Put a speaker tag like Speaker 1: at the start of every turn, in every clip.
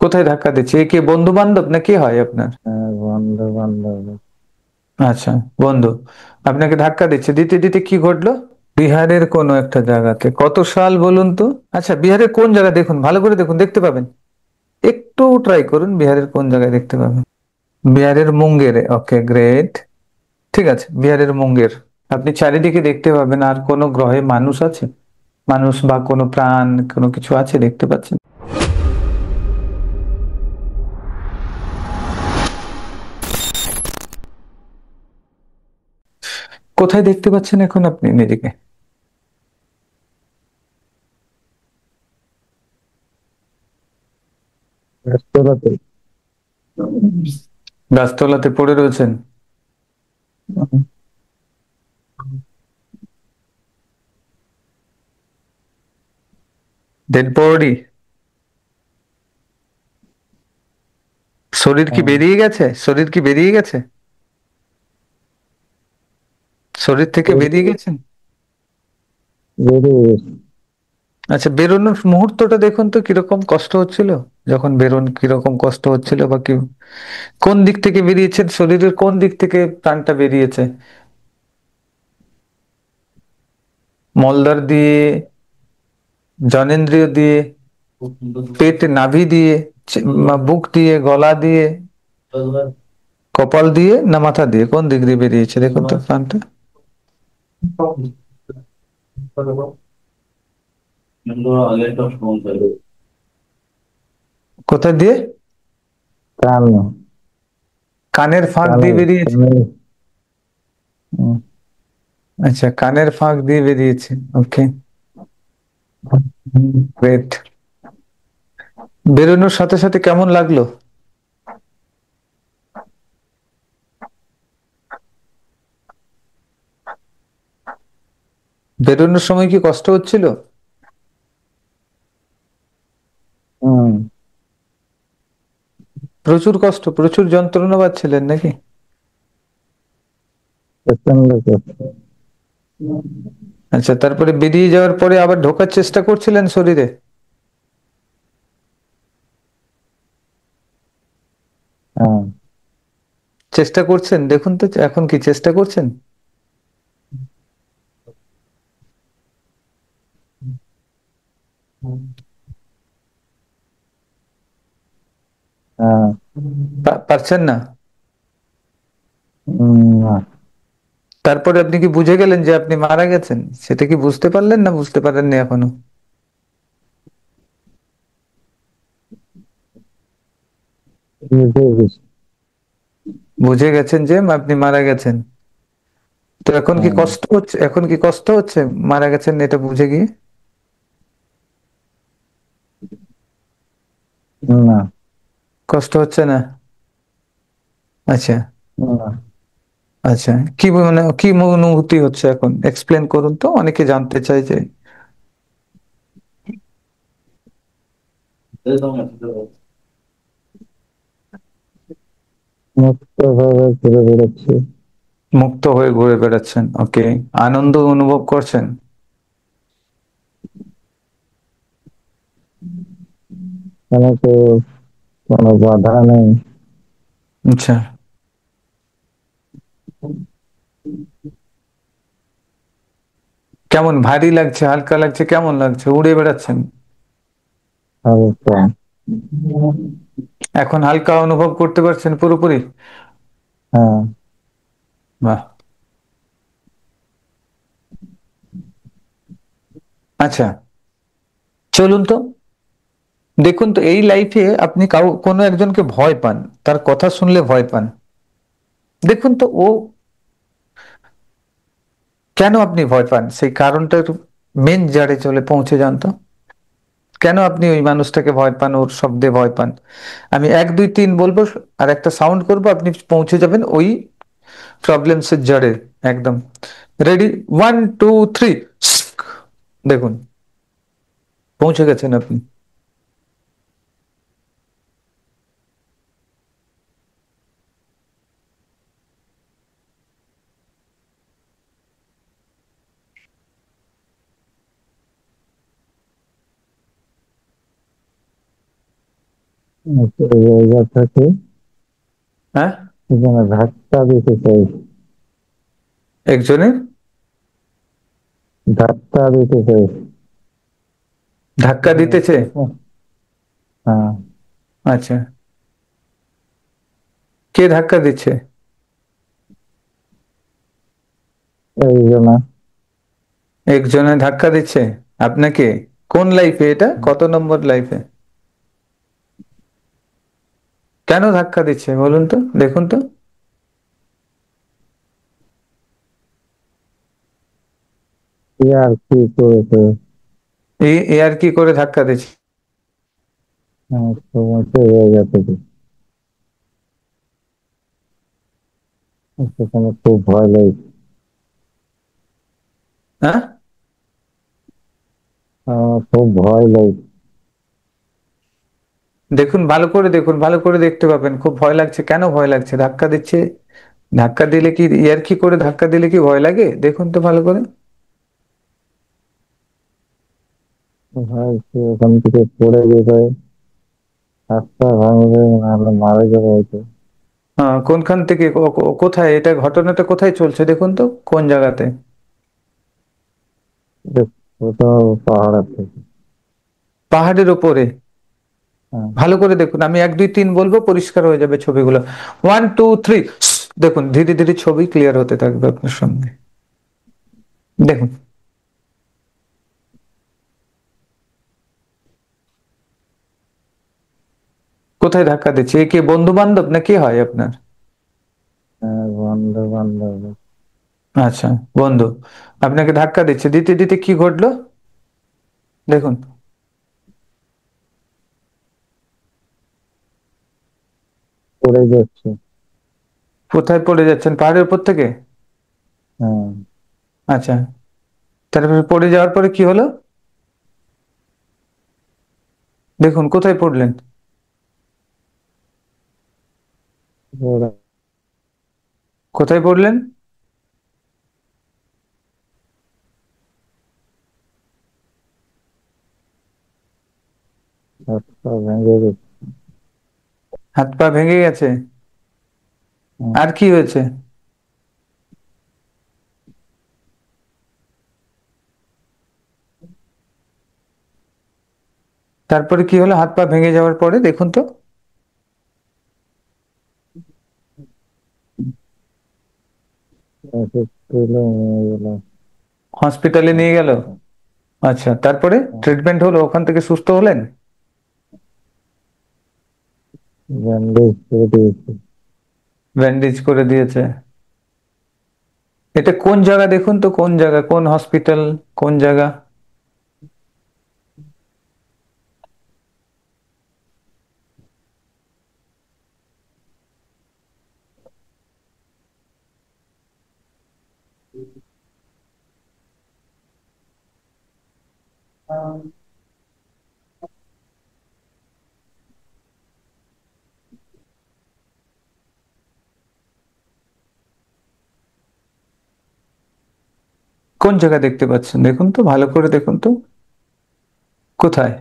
Speaker 1: কোথায় ধাক্কা দিচ্ছে? এ কে, বন্ধু বান্ধব না কে হয় আপনার?
Speaker 2: হ্যাঁ, বন্ধু বান্ধব।
Speaker 1: আচ্ছা, বন্ধু আপনাকে ধাক্কা দিচ্ছে, দিতে দিতে কি ঘটলো? বিহারের কোনো একটা জায়গাতে, কত সাল বলুন তো? আচ্ছা, বিহারের কোন জায়গা দেখুন, ভালো করে দেখুন, দেখতে পাবেন। একটু ট্রাই করুন, বিহারের কোন জায়গায় দেখতে পাবেন। বিহারের মুঙ্গেরে, ওকে গ্রেট। ঠিক আছে, বিহারের মুঙ্গের। আপনি চারিদিকে দেখতে পাবেন, আর কোনো গ্রহে মানুষ আছে? মানুষ বা কোনো প্রাণ, কোনো কিছু আছে দেখতে পাচ্ছেন? কোথায় দেখতে পাচ্ছেন এখন আপনি নিজেকে?
Speaker 2: রেস্তোরাঁতে।
Speaker 1: গাছতলাতে পড়ে রয়েছেন? Dead body? শরীর কি
Speaker 2: হ্যাঁ,
Speaker 1: বেরিয়ে গেছে? শরীর কি বেরিয়ে গেছে? শরীর থেকে বেরিয়ে গেছেন?
Speaker 2: বেরিয়ে গেছে।
Speaker 1: আচ্ছা, বেরোনোর মুহূর্তটা দেখুন তো, কিরকম কষ্ট হচ্ছিল? যখন বেরোন কিরকম কষ্ট হচ্ছিল, বা কি, কোন দিক থেকে বেরিয়েছেন, শরীরের কোন দিক থেকে প্রাণটা বেরিয়েছে? মলদ্বার দিয়ে, জনেন্দ্রিয় দিয়ে, পেট নাভি দিয়ে, বুক দিয়ে, গলা দিয়ে, কপাল দিয়ে, না মাথা দিয়ে, কোন দিক দিয়ে বেরিয়েছে দেখুন তো প্রাণটা? কোথা দিয়ে?
Speaker 2: কান।
Speaker 1: কানের ফাঁক
Speaker 2: কানে
Speaker 1: দিয়ে বেরিয়েছে?
Speaker 2: কানে। হুম।
Speaker 1: আচ্ছা, কানের ফাঁক দিয়ে বেরিয়েছে, ওকে গ্রেট। বেরোনোর সাথে সাথে কেমন লাগলো? বেরোনোর সময় কি কষ্ট হচ্ছিল?
Speaker 2: হুম।
Speaker 1: প্রচুর কষ্ট, প্রচুর যন্ত্রণা পাচ্ছিলেন নাকি?
Speaker 2: প্রচন্ড কষ্ট।
Speaker 1: আচ্ছা, তারপরে বেরিয়ে যাওয়ার পরে আবার ঢোকার চেষ্টা করছিলেন শরীরে?
Speaker 2: হ্যাঁ।
Speaker 1: চেষ্টা করছেন, দেখুন তো এখন কি চেষ্টা করছেন?
Speaker 2: হ্যাঁ।
Speaker 1: পারছেন না?
Speaker 2: না।
Speaker 1: তারপরে আপনি কি বুঝে গেলেন যে আপনি মারা গেছেন? সেটা কি বুঝতে পারলেন, না বুঝতে পারেননি এখনো?
Speaker 2: বুঝে গেছি।
Speaker 1: বুঝে গেছেন যে আপনি মারা গেছেন। তো এখন কি
Speaker 2: হ্যাঁ।
Speaker 1: কষ্ট হচ্ছে, এখন কি কষ্ট হচ্ছে মারা গেছেন এটা বুঝে গিয়ে?
Speaker 2: না।
Speaker 1: কষ্ট হচ্ছে না? আচ্ছা।
Speaker 2: না।
Speaker 1: আচ্ছা, কি মানে কি অনুভূতি হচ্ছে এখন, এক্সপ্লেন করুন তো, অনেকে জানতে চায় যে।
Speaker 2: মুক্ত ভাবে ঘুরে বেড়াচ্ছি।
Speaker 1: মুক্ত হয়ে ঘুরে বেড়াচ্ছেন, ওকে। আনন্দ অনুভব করছেন?
Speaker 2: কেন তো, কোনো বাধা নেই।
Speaker 1: আচ্ছা, কেমন ভারী লাগছে, হালকা লাগছে, কেমন লাগছে, উড়ে বেড়াচ্ছেন?
Speaker 2: হালকা।
Speaker 1: এখন হালকা অনুভব করতে পারছেন পুরোপুরি?
Speaker 2: হ্যাঁ।
Speaker 1: বাহ। আচ্ছা, চলুন তো, দেখুন তো, এই লাইফে আপনি কোনো একজনকে ভয় পান, তার কথা শুনলে ভয় পান। দেখুন তো ও কেন আপনি ভয় পান, সেই কারণটা একটু মেন জারে চলে পৌঁছে যান তো। কেন আপনি ওই মানুষটাকে ভয় পান, ওর শব্দে ভয় পান? আমি 1 2 3 বলবো, আর একটা সাউন্ড করবো, আপনি পৌঁছে যাবেন ওই প্রবলেমসের জড়ে একদম। রেডি, 1 2 3। দেখুন, পৌঁছে গেছেন আপনি।
Speaker 2: এই জায়গা থেকে
Speaker 1: হ্যাঁ,
Speaker 2: এখানে ধাক্কা দিতে চাই।
Speaker 1: একজনের
Speaker 2: ধাক্কা দিতে চাই।
Speaker 1: ধাক্কা
Speaker 2: এখানে
Speaker 1: দিতেছে।
Speaker 2: প্রশ্ন। হ্যাঁ।
Speaker 1: আচ্ছা, কে ধাক্কা দিচ্ছে?
Speaker 2: এই জন্য।
Speaker 1: একজনে ধাক্কা দিচ্ছে আপনাকে? কোন লাইফে এটা, কত নম্বর লাইফে? কেন ধাক্কা দিচ্ছে বলুন তো, দেখুন তো।
Speaker 2: কি আর কি করেছে?
Speaker 1: এই এ আর কি করে ধাক্কা দিচ্ছে?
Speaker 2: সমস্যা হয়ে গেছে কি? সেখানে খুব ভয় লাগে।
Speaker 1: হ্যাঁ,
Speaker 2: আমার খুব ভয় লাগে।
Speaker 1: দেখুন ভালো করে দেখুন, ভালো করে দেখতে পাবেন। খুব ভয় লাগছে, কেন ভয় লাগছে? ধাক্কা দিচ্ছে। ধাক্কা দিলে কি, ইয়ার কি করে ধাক্কা দিলে কি ভয় লাগে? দেখুন তো ভালো করে।
Speaker 2: ভয় সে ওখান থেকে পড়ে যেতে, রাস্তা ভাঙবে, নাহলে মারা যাবে হয়তো।
Speaker 1: হ্যাঁ, কোনখান থেকে কোথায় এটা, ঘটনাটা কোথায় চলছে দেখুন তো, কোন জায়গাতে?
Speaker 2: এটা কোথাও পাহাড়ের থেকে।
Speaker 1: পাহাড়ের উপরে?
Speaker 2: হ্যাঁ।
Speaker 1: ভালো করে দেখুন, আমি 1 2 3 বলবো, পরিষ্কার হয়ে যাবে ছবিগুলো। 1 2 3। দেখুন, ধীরে ধীরে ছবি ক্লিয়ার হতে থাকবে আপনার সামনে। দেখুন, কোথায় ধাক্কা দিচ্ছে? এ কে, বন্ধু বান্ধব না কি হয় আপনার?
Speaker 2: হ্যাঁ, বন্ধু বান্ধব।
Speaker 1: আচ্ছা, বন্ধু আপনাকে ধাক্কা দিচ্ছে, দিতে দিতে কি ঘটলো দেখুন।
Speaker 2: পড়ে যাচ্ছে।
Speaker 1: কোথায় পড়ে যাচ্ছেন, পাহাড়ের উপর থেকে?
Speaker 2: হ্যাঁ।
Speaker 1: আচ্ছা, তারপরে পড়ে যাওয়ার পরে কি হলো দেখুন, কোথায় পড়লেন?
Speaker 2: ওরা
Speaker 1: কোথায় পড়লেন?
Speaker 2: হাত পা ভেঙে গেছে।
Speaker 1: হাত পা ভেঙে গেছে?
Speaker 2: হ্যাঁ,
Speaker 1: আর কি হয়েছে? তারপরে কি হলো হাত পা ভেঙে যাওয়ার পরে দেখুন তো।
Speaker 2: ওষুধ খেলে নিয়ে গেল
Speaker 1: হসপিটালে নিয়ে গেল?
Speaker 2: হাসপাতাল।
Speaker 1: আচ্ছা, তারপরে
Speaker 2: হ্যাঁ,
Speaker 1: ট্রিটমেন্ট হলো, ওখান থেকে সুস্থ হলেন?
Speaker 2: ব্যান্ডেজ করে দিয়েছে।
Speaker 1: ব্যান্ডেজ করে দিয়েছে? এটা কোন জায়গা দেখুন তো, কোন জায়গা, কোন হসপিটাল, কোন জায়গা? কোন জায়গা দেখতে পাচ্ছেন দেখুন তো, ভালো করে দেখুন তো। কোথায়?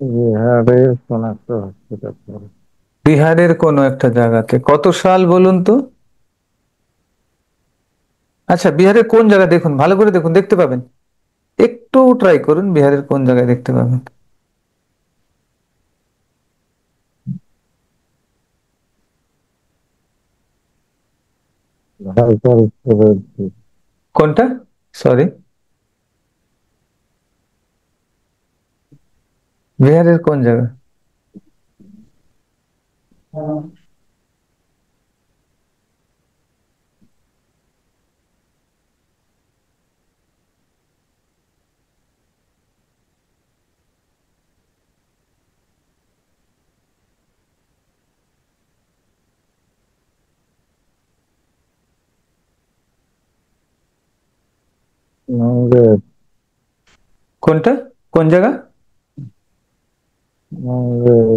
Speaker 2: বিহারের কোন একটা হসপিটাল।
Speaker 1: বিহারের কোনো একটা জায়গাতে, কত সাল বলুন তো? আচ্ছা, বিহারের কোন জায়গা দেখুন, ভালো করে দেখুন, দেখতে পাবেন। একটু ট্রাই করুন, বিহারের কোন জায়গায় দেখতে পাবেন।
Speaker 2: ঢাকার উত্তরের দিকে।
Speaker 1: কোনটা? সরি, বিহারের কোন জায়গা?
Speaker 2: মুঙ্গের।
Speaker 1: কোনটা? কোন জায়গা?
Speaker 2: মুঙ্গের।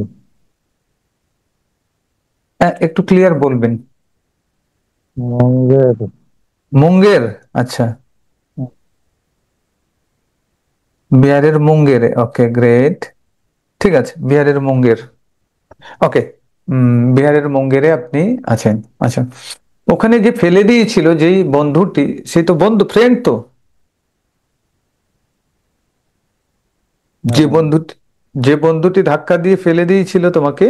Speaker 1: একটু ক্লিয়ার বলবেন।
Speaker 2: মুঙ্গের।
Speaker 1: মুঙ্গের। আচ্ছা, বিহারের মুঙ্গেরে, ওকে গ্রেট। ঠিক আছে, বিহারের মুঙ্গের। ওকে। বিহারের মুঙ্গেরে আপনি আছেন। আচ্ছা, ওখানে যে ফেলে দিয়েছিল যেই বন্ধুটি, সে তো বন্ধু, ফ্রেন্ড তো। যে
Speaker 2: হ্যাঁ,
Speaker 1: বন্ধুটি যে বন্ধুটি ধাক্কা দিয়ে ফেলে দিয়েছিল তোমাকে,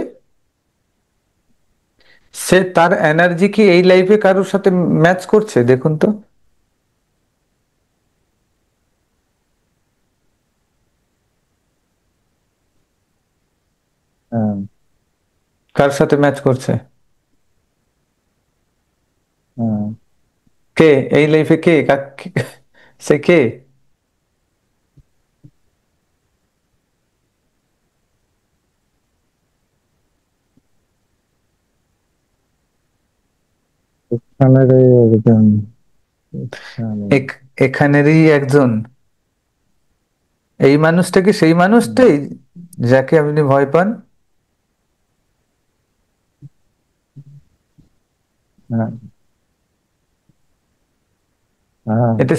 Speaker 1: সে তার এনার্জি কি এই লাইফে কারোর সাথে ম্যাচ করছে দেখুন তো।
Speaker 2: হ্যাঁ,
Speaker 1: কার সাথে ম্যাচ করছে?
Speaker 2: হ্যাঁ।
Speaker 1: কে? এই লাইফে কে সে কে?
Speaker 2: এখানের এই একজন। এখানে।
Speaker 1: এখানেরই একজন। এই মানুষটা কি সেই
Speaker 2: হুম,
Speaker 1: মানুষটাই যাকে আপনি ভয় পান?
Speaker 2: হ্যাঁ, হ্যাঁ।
Speaker 1: এটা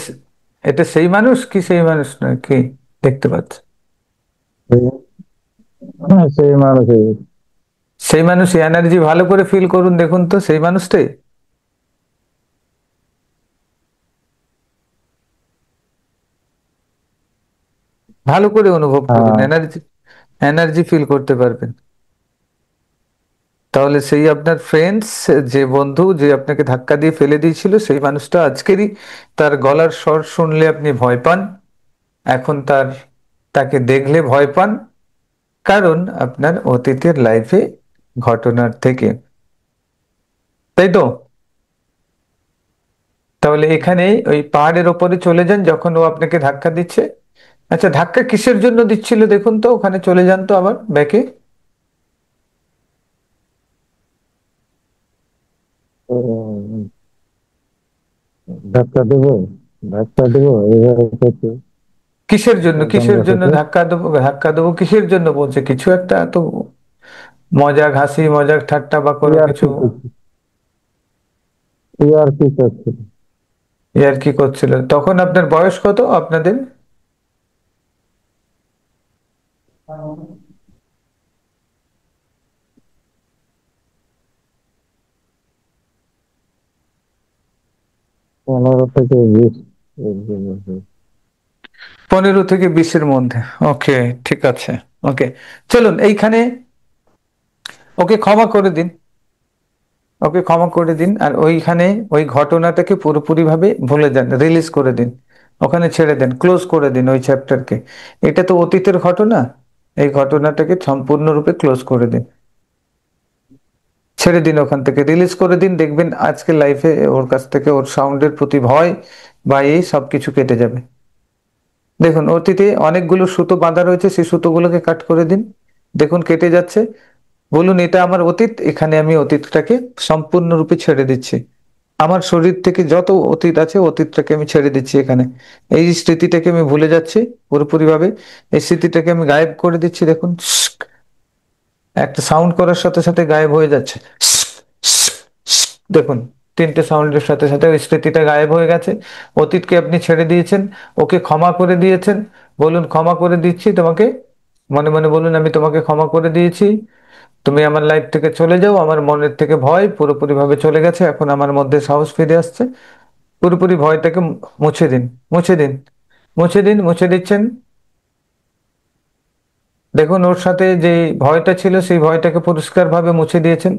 Speaker 1: এটা সেই মানুষ কি সেই মানুষ নয়, কি দেখতে পাচ্ছে?
Speaker 2: সেই- হ্যাঁ, সেই মানুষই।
Speaker 1: সেই মানুষ, এনার্জি ভালো করে ফিল করুন, দেখুন তো সেই মানুষটাই। ভালো করে অনুভব করুন,
Speaker 2: হ্যাঁ।
Speaker 1: এনার্জি, এনার্জি ফিল করতে পারবেন। তাহলে সেই আপনার ফ্রেন্ডস, যে বন্ধু যে আপনাকে ধাক্কা দিয়ে ফেলে দিয়েছিল, সেই মানুষটা আজকেরই তার গলার স্বর শুনলে আপনি ভয় পান। এখন তাকে দেখলে ভয় পান, কারণ আপনার অতীতের লাইফে ঘটনার থেকে, তাই তো? তাহলে এখানে ওই পাহাড়ের ওপরে চলে যান যখন ও আপনাকে ধাক্কা দিচ্ছে। আচ্ছা, ধাক্কা কিসের জন্য দিচ্ছিল দেখুন তো, ওখানে চলে যান তো আবার ব্যাকে।
Speaker 2: তো ধাক্কা দেবো, ধাক্কা দেবো এইভাবে করছে।
Speaker 1: কিসের জন্য,
Speaker 2: দম
Speaker 1: কিসের জন্য
Speaker 2: বসাতে।
Speaker 1: ধাক্কা দেবো, ধাক্কা দেবো কিসের জন্য বলছে? কিছু একটা তো মজাক হাসি, মজাক ঠাট্টা বা কোনো
Speaker 2: ইয়ার
Speaker 1: কিছু।
Speaker 2: কি করছে, ইয়ার কি করছে।
Speaker 1: আর কি করছিল তখন? আপনার বয়স কত আপনাদের?
Speaker 2: 15 থেকে 20 এর মধ্যে।
Speaker 1: 15 থেকে 20-এর মধ্যে। ওকে, ঠিক আছে। ওকে, চলুন এইখানে ওকে ক্ষমা করে দিন। ওকে ক্ষমা করে দিন, আর ওইখানে ওই ঘটনাটাকে পুরোপুরি ভাবে ভুলে যান, রিলিজ করে দিন। ওখানে ছেড়ে দেন, ক্লোজ করে দিন ওই চ্যাপ্টারকে। এটা তো অতীতের ঘটনা, এই ঘটনাটাকে সম্পূর্ণরূপে ক্লোজ করে দিন। ছেড়ে দিন, ওখান থেকে রিলিজ করে দিন, দেখবেন আজকে লাইফে ওর কাছ থেকে ওর সাউন্ডের প্রতি ভয় বা এই সব কিছু কেটে যাবে। দেখুন অতীতে অনেকগুলো সুতো বাঁধা রয়েছে, সেই সুতোগুলোকে কাট করে দিন, দেখুন কেটে যাচ্ছে। বলুন এটা আমার অতীত, এখানে আমি অতীতটাকে সম্পূর্ণরূপে ছেড়ে দিচ্ছি। আমার শরীর থেকে যত অতীত আছে, অতীতটাকে আমি ছেড়ে দিচ্ছি এখানে। এই স্মৃতিটাকে আমি ভুলে যাচ্ছি পুরোপুরি ভাবে। এই স্মৃতিটাকে আমি গায়েব করে দিচ্ছি, দেখুন একটা সাউন্ড করার সাথে সাথে গায়েব হয়ে যাচ্ছে। দেখুন, 3টে সাউন্ডের সাথে সাথে ওই স্মৃতিটা গায়েব হয়ে গেছে। অতীতকে আপনি ছেড়ে দিয়েছেন, ওকে ক্ষমা করে দিয়েছেন। বলুন ক্ষমা করে দিচ্ছি তোমাকে, মনে মনে বলুন আমি তোমাকে ক্ষমা করে দিয়েছি। তুমি আমার লাইফ থেকে চলে যাও, আমার মনের থেকে ভয় পুরোপুরি ভাবে চলে গেছে, এখন আমার মধ্যে সাহস ফিরে আসছে। পুরোপুরি ভয়টাকে মুছে দিন, মুছে দিন, মুছে দিন, মুছে দিচ্ছেন। দেখুন ওর সাথে যে ভয়টা ছিল, সেই ভয়টাকে পরিষ্কার ভাবে মুছে দিয়েছেন।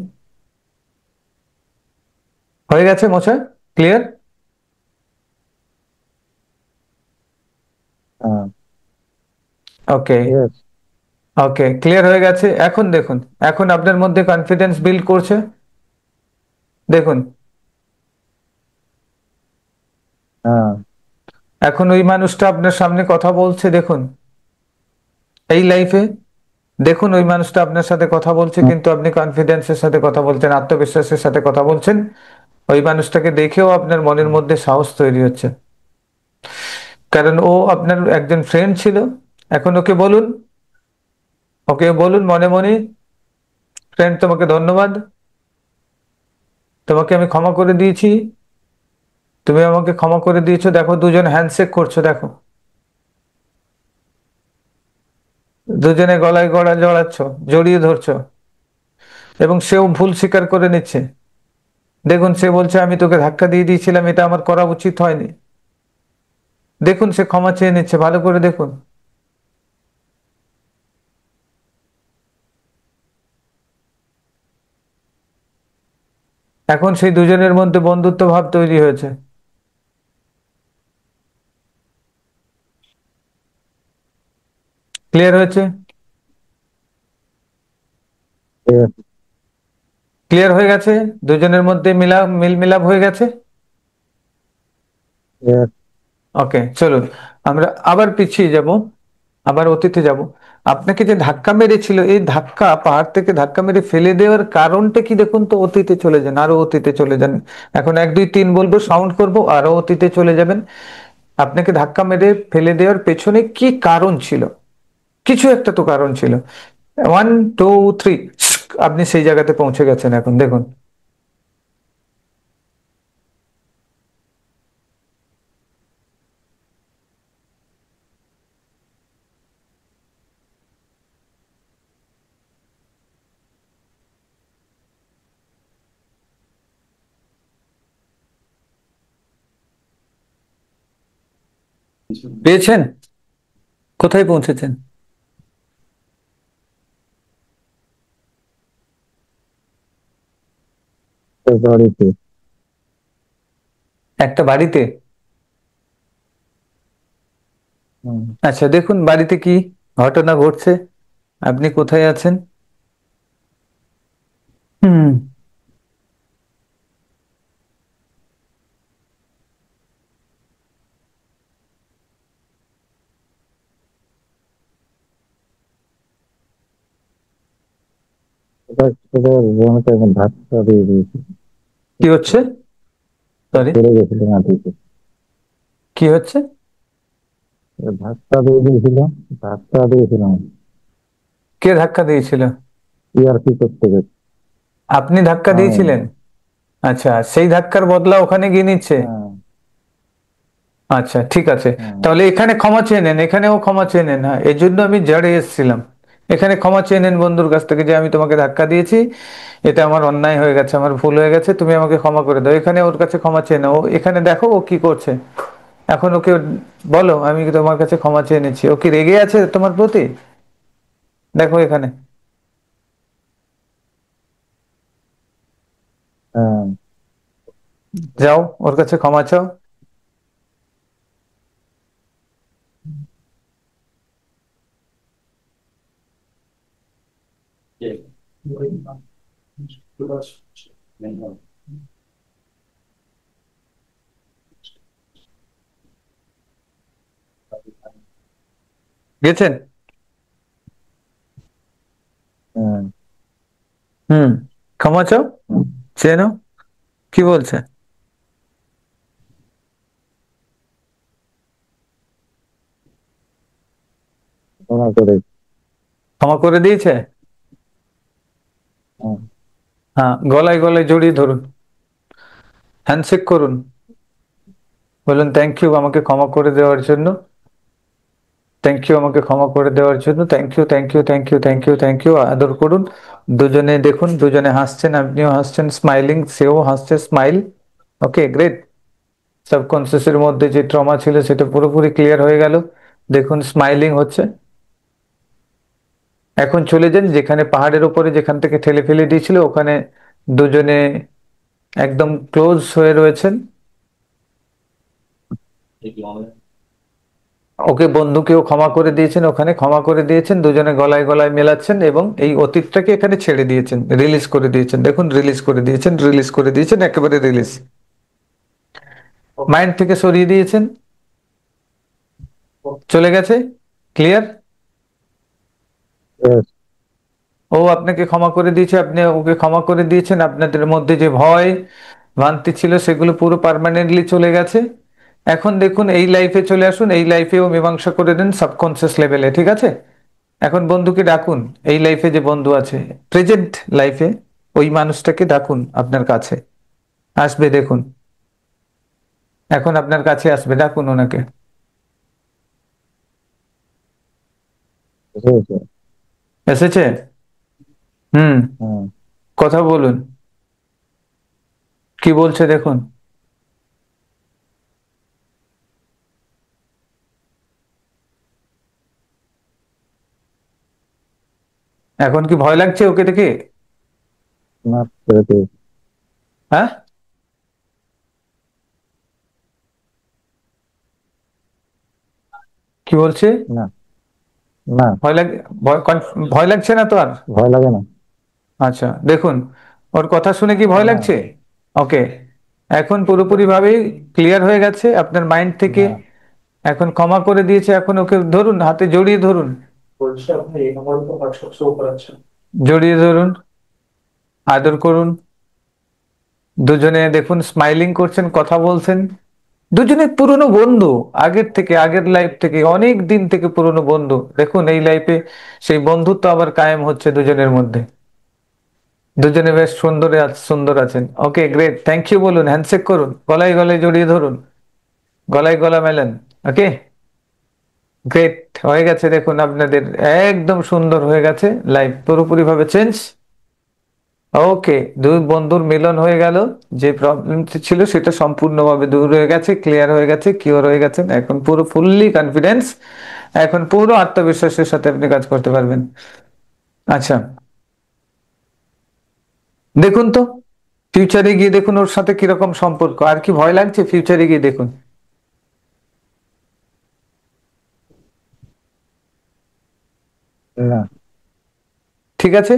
Speaker 1: হয়ে গেছে মোছা? ক্লিয়ার?
Speaker 2: হ্যাঁ।
Speaker 1: ওকে।
Speaker 2: ইয়েস।
Speaker 1: ওকে, ক্লিয়ার হয়ে গেছে। এখন দেখুন, এখন আপনার মধ্যে কনফিডেন্স বিল্ড করছে, দেখুন।
Speaker 2: হ্যাঁ।
Speaker 1: এখন ওই মানুষটা আপনার সামনে কথা বলছে, দেখুন এই লাইফে। দেখুন ওই মানুষটা আপনার সাথে কথা বলছে,
Speaker 2: হুম,
Speaker 1: কিন্তু আপনি কনফিডেন্সের সাথে কথা বলছেন, আত্মবিশ্বাসের সাথে কথা বলছেন। ওই মানুষটাকে দেখেও আপনার মনের
Speaker 2: হুম,
Speaker 1: মধ্যে সাহস তৈরি হচ্ছে, কারণ ও আপনার একজন ফ্রেন্ড ছিল। এখন ওকে বলুন, ওকে বলুন মনে মনে, ফ্রেন্ড তোমাকে ধন্যবাদ, তোমাকে আমি ক্ষমা করে দিয়েছি, তুমি আমাকে ক্ষমা করে দিয়েছো। দেখো দুজন হ্যান্ডশেক করছো, দেখো দুজনে গলায় গলা জড়াচ্ছ, জড়িয়ে ধরছো, এবং সেও ভুল স্বীকার করে নিচ্ছে। দেখুন সে বলছে আমি তোকে ধাক্কা দিয়ে দিয়েছিলাম, এটা আমার করা উচিত হয়নি। দেখুন সে ক্ষমা চেয়ে নিচ্ছে, ভালো করে দেখুন। এখন সেই দুজনের মধ্যে বন্ধুত্ব ভাব তৈরি হয়েছে। ক্লিয়ার হয়েছে?
Speaker 2: ঠিক আছে।
Speaker 1: ক্লিয়ার হয়ে গেছে? দুজনের মধ্যে মিল মিলাপ হয়ে গেছে।
Speaker 2: ঠিক আছে।
Speaker 1: ওকে, চলুন আমরা আবার পিছিয়ে যাব, আবার অতীতে যাব। আপনাকে যে ধাক্কা মেরেছিল, এই ধাক্কা, পাহাড় থেকে ধাক্কা মেরে ফেলে দেওয়ার কারণটা কি দেখুন তো। অতীতে চলে যান, আরো অতীতে চলে যান। এখন 1 2 3 বলবো, সাউন্ড করব, আরো অতীতে চলে যাবেন। আপনাকে ধাক্কা মেরে ফেলে দেওয়ার পেছনে কি কারণ ছিল? কিছু একটা তো কারণ ছিল। 1 2 3, আপনি সেই জায়গাতে পৌঁছে গেছেন। এখন দেখুন। পেয়েছেন? কোথায় পৌঁছেছেন?
Speaker 2: তো বাড়িতে।
Speaker 1: একটা বাড়িতে?
Speaker 2: হুম।
Speaker 1: আচ্ছা, দেখুন বাড়িতে কি ঘটনা ঘটছে, আপনি কোথায় আছেন। হুম।
Speaker 2: ওটা ছোট বোনকে আমি ধাক্কা দিয়ে দিয়েছি।
Speaker 1: কি হচ্ছে? সরি,
Speaker 2: পড়ে গেছিল মাটিতে।
Speaker 1: কি হচ্ছে?
Speaker 2: ধাক্কা দিয়ে দিয়েছিল। ধাক্কা দিয়েছিলাম।
Speaker 1: কে ধাক্কা দিয়েছিল?
Speaker 2: ইয়ার্কি করতে গেছে।
Speaker 1: আপনি ধাক্কা
Speaker 2: আমি।
Speaker 1: দিয়েছিলেন? আচ্ছা, সেই ধাক্কার বদলা ওখানে গিয়ে নিচ্ছে।
Speaker 2: হ্যাঁ।
Speaker 1: আচ্ছা ঠিক আছে,
Speaker 2: হ্যাঁ।
Speaker 1: তাহলে এখানে ক্ষমা চেয়ে নেন, এখানেও ক্ষমা চেয়ে নেন। হ্যাঁ, এই জন্য আমি জড়ে এসেছিলাম। এখানে ক্ষমা চেয়ে নেন বন্ধুর কাছ থেকে, যে আমি তোমাকে ধাক্কা দিয়েছি, এটা আমার অন্যায় হয়ে গেছে, আমার ভুল হয়ে গেছে, তুমি আমাকে ক্ষমা করে দাও। এখানে ওর কাছে ক্ষমা চেয়ে নাও। এখানে দেখো ও কি করছে। এখন ওকে বলো আমি তোমার কাছে ক্ষমা চেয়ে নিচ্ছি। ও কি রেগে আছে তোমার প্রতি? দেখো এখানে,
Speaker 2: হ্যাঁ।
Speaker 1: যাও ওর কাছে ক্ষমা চাও। গেছেন?
Speaker 2: হ্যাঁ।
Speaker 1: হুম, ক্ষমা চাও, চেয়ে নাও। কি বলছে?
Speaker 2: ক্ষমা করে।
Speaker 1: ক্ষমা করে দিয়েছে?
Speaker 2: হ্যাঁ।
Speaker 1: হ্যাঁ, গলায় গলায় জড়িয়ে ধরুন, হ্যান্ডশেক করুন, বলুন থ্যাংক ইউ আমাকে ক্ষমা করে দেওয়ার জন্য, থ্যাংক ইউ আমাকে ক্ষমা করে দেওয়ার জন্য, thank you thank you thank you thank you thank you. আদর করুন দুজনে, দেখুন দুজনে হাসছেন, আপনিও হাসছেন, স্মাইলিং, সেও হাসছে, স্মাইল। ওকে, গ্রেট। সাবকনসিয়াসের মধ্যে যে ট্রমা ছিল সেটা পুরোপুরি ক্লিয়ার হয়ে গেল। দেখুন স্মাইলিং হচ্ছে। এখন চলে যান যেখানে পাহাড়ের উপরে, যেখান থেকে ঠেলে ফেলে দিয়েছিল, ওখানে দুজনে একদম ক্লোজ হয়ে রয়েছেন। ওকে বন্ধুকেও ক্ষমা করে দিয়েছেন, ওখানে ক্ষমা করে দিয়েছেন, দুজনে গলায় গলায় মেলাচ্ছেন, এবং এই অতীতটাকে এখানে ছেড়ে দিয়েছেন, রিলিজ করে দিয়েছেন। দেখুন রিলিজ করে দিয়েছেন, রিলিজ করে দিয়েছেন, একেবারে রিলিজ, মাইন্ড থেকে সরিয়ে দিয়েছেন, চলে গেছে। ক্লিয়ার?
Speaker 2: Yes.
Speaker 1: ও আপনাকে ক্ষমা করে দিয়েছে, আপনি ওকে ক্ষমা করে দিয়েছেন, আপনাদের মধ্যে যে ভয় ভ্রান্তি ছিল সেগুলো পুরো পার্মানেন্টলি চলে গেছে। এখন দেখুন এই লাইফে চলে আসুন, এই লাইফেও মীমাংসা করে দিন সাবকনসিয়াস লেভেলে, ঠিক আছে? এখন বন্ধুকে ডাকুন, এই লাইফে যে বন্ধু আছে, প্রেজেন্ট লাইফে, ওই মানুষটাকে ডাকুন আপনার কাছে। আসবে দেখুন, এখন আপনার কাছে আসবে, ডাকুন ওনাকে।
Speaker 2: বুঝেছো?
Speaker 1: এসেছে? হুম।
Speaker 2: হ্যাঁ।
Speaker 1: কথা বলুন, কি বলছে দেখুন। এখন কি ভয় লাগছে ওকে দেখে?
Speaker 2: না, ছেড়ে দিয়েছি।
Speaker 1: হ্যাঁ? কি বলছে?
Speaker 2: না, না,
Speaker 1: ভয় লাগ ভয় লাগছে না তো আর?
Speaker 2: ভয় লাগে না।
Speaker 1: আচ্ছা দেখুন, ওর কথা শুনে কি ভয়
Speaker 2: না,
Speaker 1: লাগছে? ওকে, এখন পুরোপুরিভাবে ক্লিয়ার হয়ে গেছে আপনার মাইন্ড থেকে,
Speaker 2: না।
Speaker 1: এখন ক্ষমা করে দিয়েছে। এখন ওকে ধরুন, হাতে জড়িয়ে ধরুন। জড়িয়ে ধরুন, আদর করুন। দুজনে দেখুন স্মাইলিং করছেন, কথা বলছেন। দুজনে পুরনো বন্ধু, আগের থেকে, আগের লাইফ থেকে, অনেক দিন থেকে পুরনো বন্ধু। দেখুন এই লাইফে সেই বন্ধুত্ব আবার কায়েম হচ্ছে দুজনের মধ্যে। দুজনে বেশ সুন্দর আছেন। ওকে গ্রেট, থ্যাংক ইউ বলুন, হ্যান্ডশেক করুন, গলায় গলায় জড়িয়ে ধরুন, গলায় গলা মেলেন। ওকে, গ্রেট, হয়ে গেছে দেখুন আপনাদের, একদম সুন্দর হয়ে গেছে, লাইফ পুরোপুরি ভাবে চেঞ্জ। ওকে, দুই বন্ধুর মিলন হয়ে গেল, যে প্রবলেম ছিল সেটা সম্পূর্ণভাবে দূর হয়ে গেছে, ক্লিয়ার হয়ে গেছে, কিওর হয়ে গেছেন, এখন পুরো ফুললি কনফিডেন্স, এখন পুরো আত্মবিশ্বাসের সাথে আপনি কাজ করতে পারবেন। আচ্ছা, দেখুন তো ফিউচারে গিয়ে দেখুন ওর সাথে কিরকম সম্পর্ক, আর কি ভয় লাগছে? ফিউচারে গিয়ে দেখুন,
Speaker 2: না।
Speaker 1: ঠিক আছে?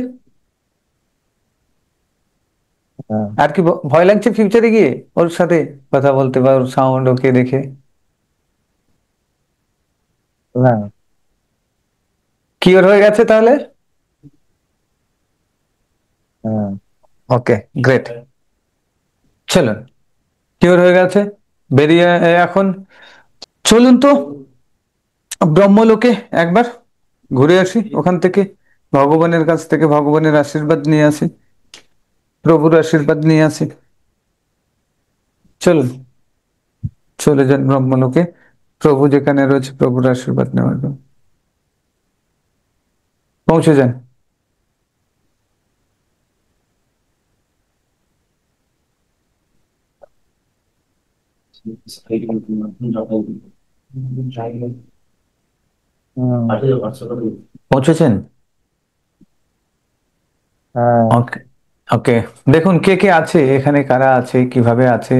Speaker 2: হ্যাঁ।
Speaker 1: আর কি ভয় লাগছে ফিউচারে গিয়ে ওর সাথে কথা বলতে বা ওর সাউন্ড ওকে দেখে?
Speaker 2: না।
Speaker 1: কিওর হয়ে গেছে তাহলে?
Speaker 2: হ্যাঁ।
Speaker 1: ওকে গ্রেট, চলুন, কিওর হয়ে গেছে, বেরিয়ে এখন চলুন তো ব্রহ্মলোকে একবার ঘুরে আসি, ওখান থেকে ভগবানের কাছ থেকে ভগবানের আশীর্বাদ নিয়ে আসি, প্রভুর আশীর্বাদ নিয়ে আসি। চলুন, চলে যান ব্রহ্মলোকে, প্রভু যেখানে রয়েছে প্রভুর আশীর্বাদ নেওয়ার জন্য পৌঁছে যান।
Speaker 2: হুম।
Speaker 1: পৌঁছেছেন?
Speaker 2: হ্যাঁ।
Speaker 1: ওকে, ওকে, দেখুন কে কে আছে এখানে, কারা আছে, কিভাবে আছে,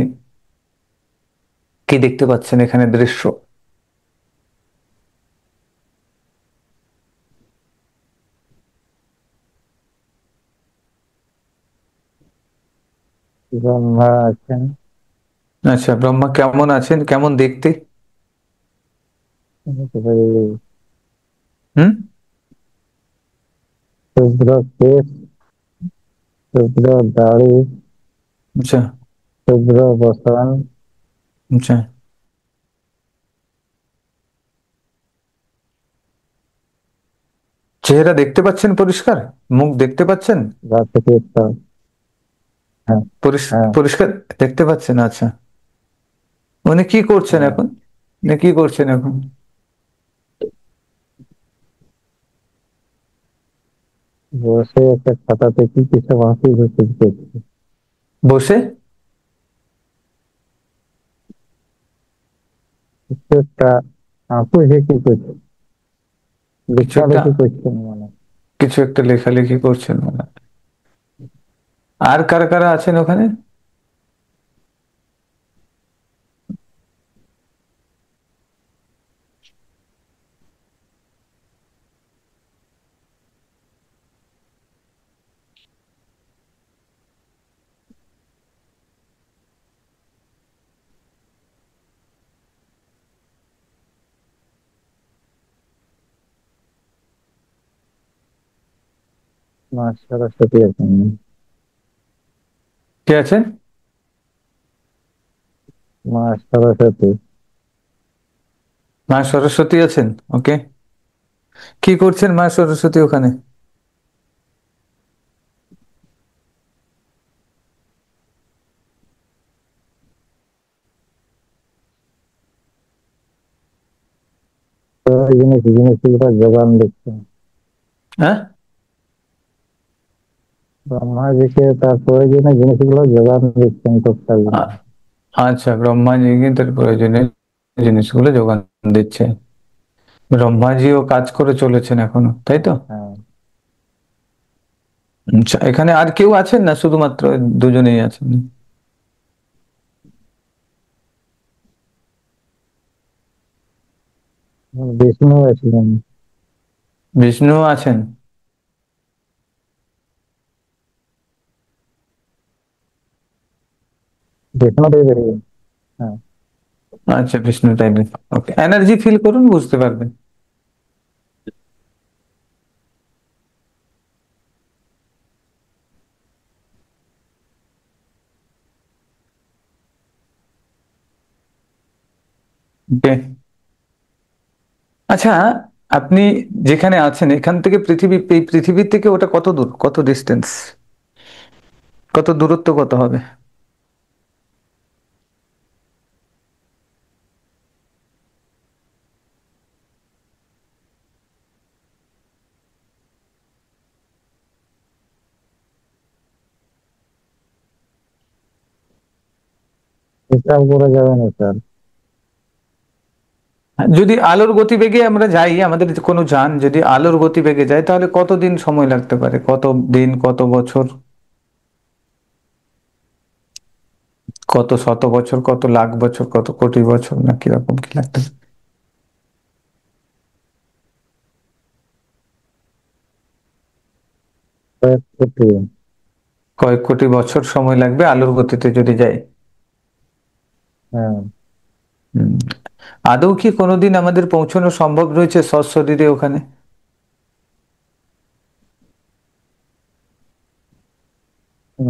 Speaker 1: কি দেখতে পাচ্ছেন এখানে দৃশ্য?
Speaker 2: ব্রহ্মা আছেন।
Speaker 1: আচ্ছা, ব্রহ্মা কেমন আছেন, কেমন দেখতে?
Speaker 2: একেবারে
Speaker 1: হুম।
Speaker 2: শুভ্র কেশ, শুভ্র দাড়ি,
Speaker 1: আচ্ছা।
Speaker 2: শুভ্র বসন।
Speaker 1: আচ্ছা, চেহারা দেখতে পাচ্ছেন পরিষ্কার? মুখ দেখতে পাচ্ছেন
Speaker 2: রাজকীর্ত। হ্যাঁ। হ্যাঁ।
Speaker 1: পরিষ্কার দেখতে পাচ্ছেন? আচ্ছা, উনি কি করছেন
Speaker 2: হ্যাঁ।
Speaker 1: এখন? উনি কি করছেন এখন?
Speaker 2: বসে একটা খাতাতে কি কিছু আঁকি ঝুঁকি করছে।
Speaker 1: বসে
Speaker 2: কিছু একটা আঁকু ঝুঁকি করছে,
Speaker 1: কিছু একটা,
Speaker 2: লেখালেখি করছেন মানে।
Speaker 1: কিছু একটা লেখালেখি করছেন মানে? আর কারা কারা আছেন ওখানে?
Speaker 2: মা সরস্বতী আছেন।
Speaker 1: কে আছেন?
Speaker 2: মা সরস্বতী।
Speaker 1: মা সরস্বতী আছেন? ওকে। কি করছেন মা সরস্বতী ওখানে?
Speaker 2: তো এই জিনিসগুলো যোগান দিচ্ছে
Speaker 1: হ্যাঁ।
Speaker 2: ব্রহ্মাজিকে, তার প্রয়োজনীয় জিনিসগুলো যোগান দিচ্ছেন টোটালি।
Speaker 1: আ- আচ্ছা, ব্রহ্মাজি তার প্রয়োজনীয় জিনিসগুলো যোগান দিচ্ছে। ব্রহ্মাজিও কাজ করে চলেছেন এখনো, তাই তো?
Speaker 2: হ্যাঁ,
Speaker 1: আচ্ছা, এখানে আর কেউ আছেন না শুধুমাত্র দুজনেই আছেন?
Speaker 2: বিষ্ণু এসেছিলেন।
Speaker 1: বিষ্ণু আছেন?
Speaker 2: বিষ্ণু দেব এসেছিলেন। হ্যাঁ।
Speaker 1: আচ্ছা, বিষ্ণু টাইপের। ওকে, এনার্জি ফিল করুন, বুঝতে পারবেন। ওকে। আচ্ছা, আপনি যেখানে আছেন এখান থেকে পৃথিবী, এই পৃথিবীর থেকে ওটা কত দূর, কত ডিস্টেন্স, কত দূরত্ব কত হবে?
Speaker 2: হিসাব করা যাবে না স্যার।
Speaker 1: যদি আলোর গতিবেগে আমরা যাই, আমাদের কোনো যান যদি আলোর গতিবেগে যায়, তাহলে কতদিন সময় লাগতে পারে, কত দিন, কত বছর, কত শত বছর, কত লাখ বছর, কত কোটি বছর, না কিরকম কি লাগতে পারে?
Speaker 2: কয়েক কোটি।
Speaker 1: কয়েক কোটি বছর সময় লাগবে আলোর গতিতে যদি যাই।
Speaker 2: হ্যাঁ।
Speaker 1: হুম। আদৌ কি কোনোদিন আমাদের পৌঁছানো সম্ভব রয়েছে সশরীরে ওখানে?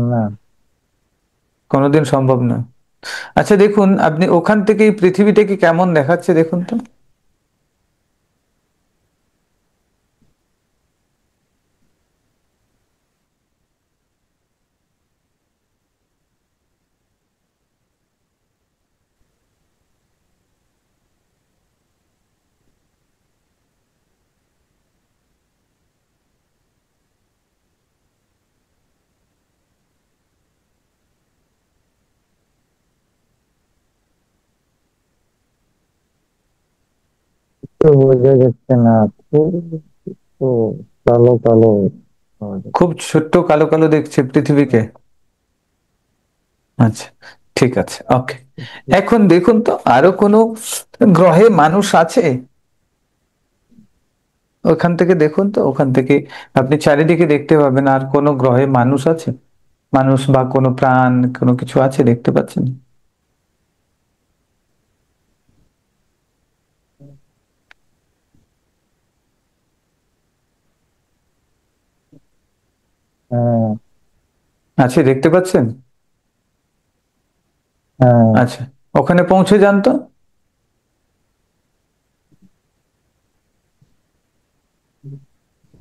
Speaker 2: না।
Speaker 1: কোনোদিন সম্ভব না। আচ্ছা দেখুন, আপনি ওখান থেকে এই পৃথিবীটাকে কেমন দেখাচ্ছে দেখুন তো।
Speaker 2: তো বোঝা যাচ্ছে না। খুব তো কালো কালো পাওয়া
Speaker 1: খুব ছোট্ট কালো কালো দেখছে পৃথিবীকে? আচ্ছা, ঠিক আছে, ওকে।
Speaker 2: যাচ্ছে।
Speaker 1: এখন দেখুন তো, আরো কোনো গ্রহে মানুষ আছে? ওখান থেকে দেখুন তো, ওখান থেকে আপনি চারিদিকে দেখতে পাবেন আর কোনো গ্রহে মানুষ আছে? মানুষ বা কোনো প্রাণ, কোনো কিছু আছে, দেখতে পাচ্ছেন?
Speaker 2: হ্যাঁ।
Speaker 1: আছে, দেখতে পাচ্ছেন?
Speaker 2: হ্যাঁ।
Speaker 1: আচ্ছা, ওখানে পৌঁছে যান তো।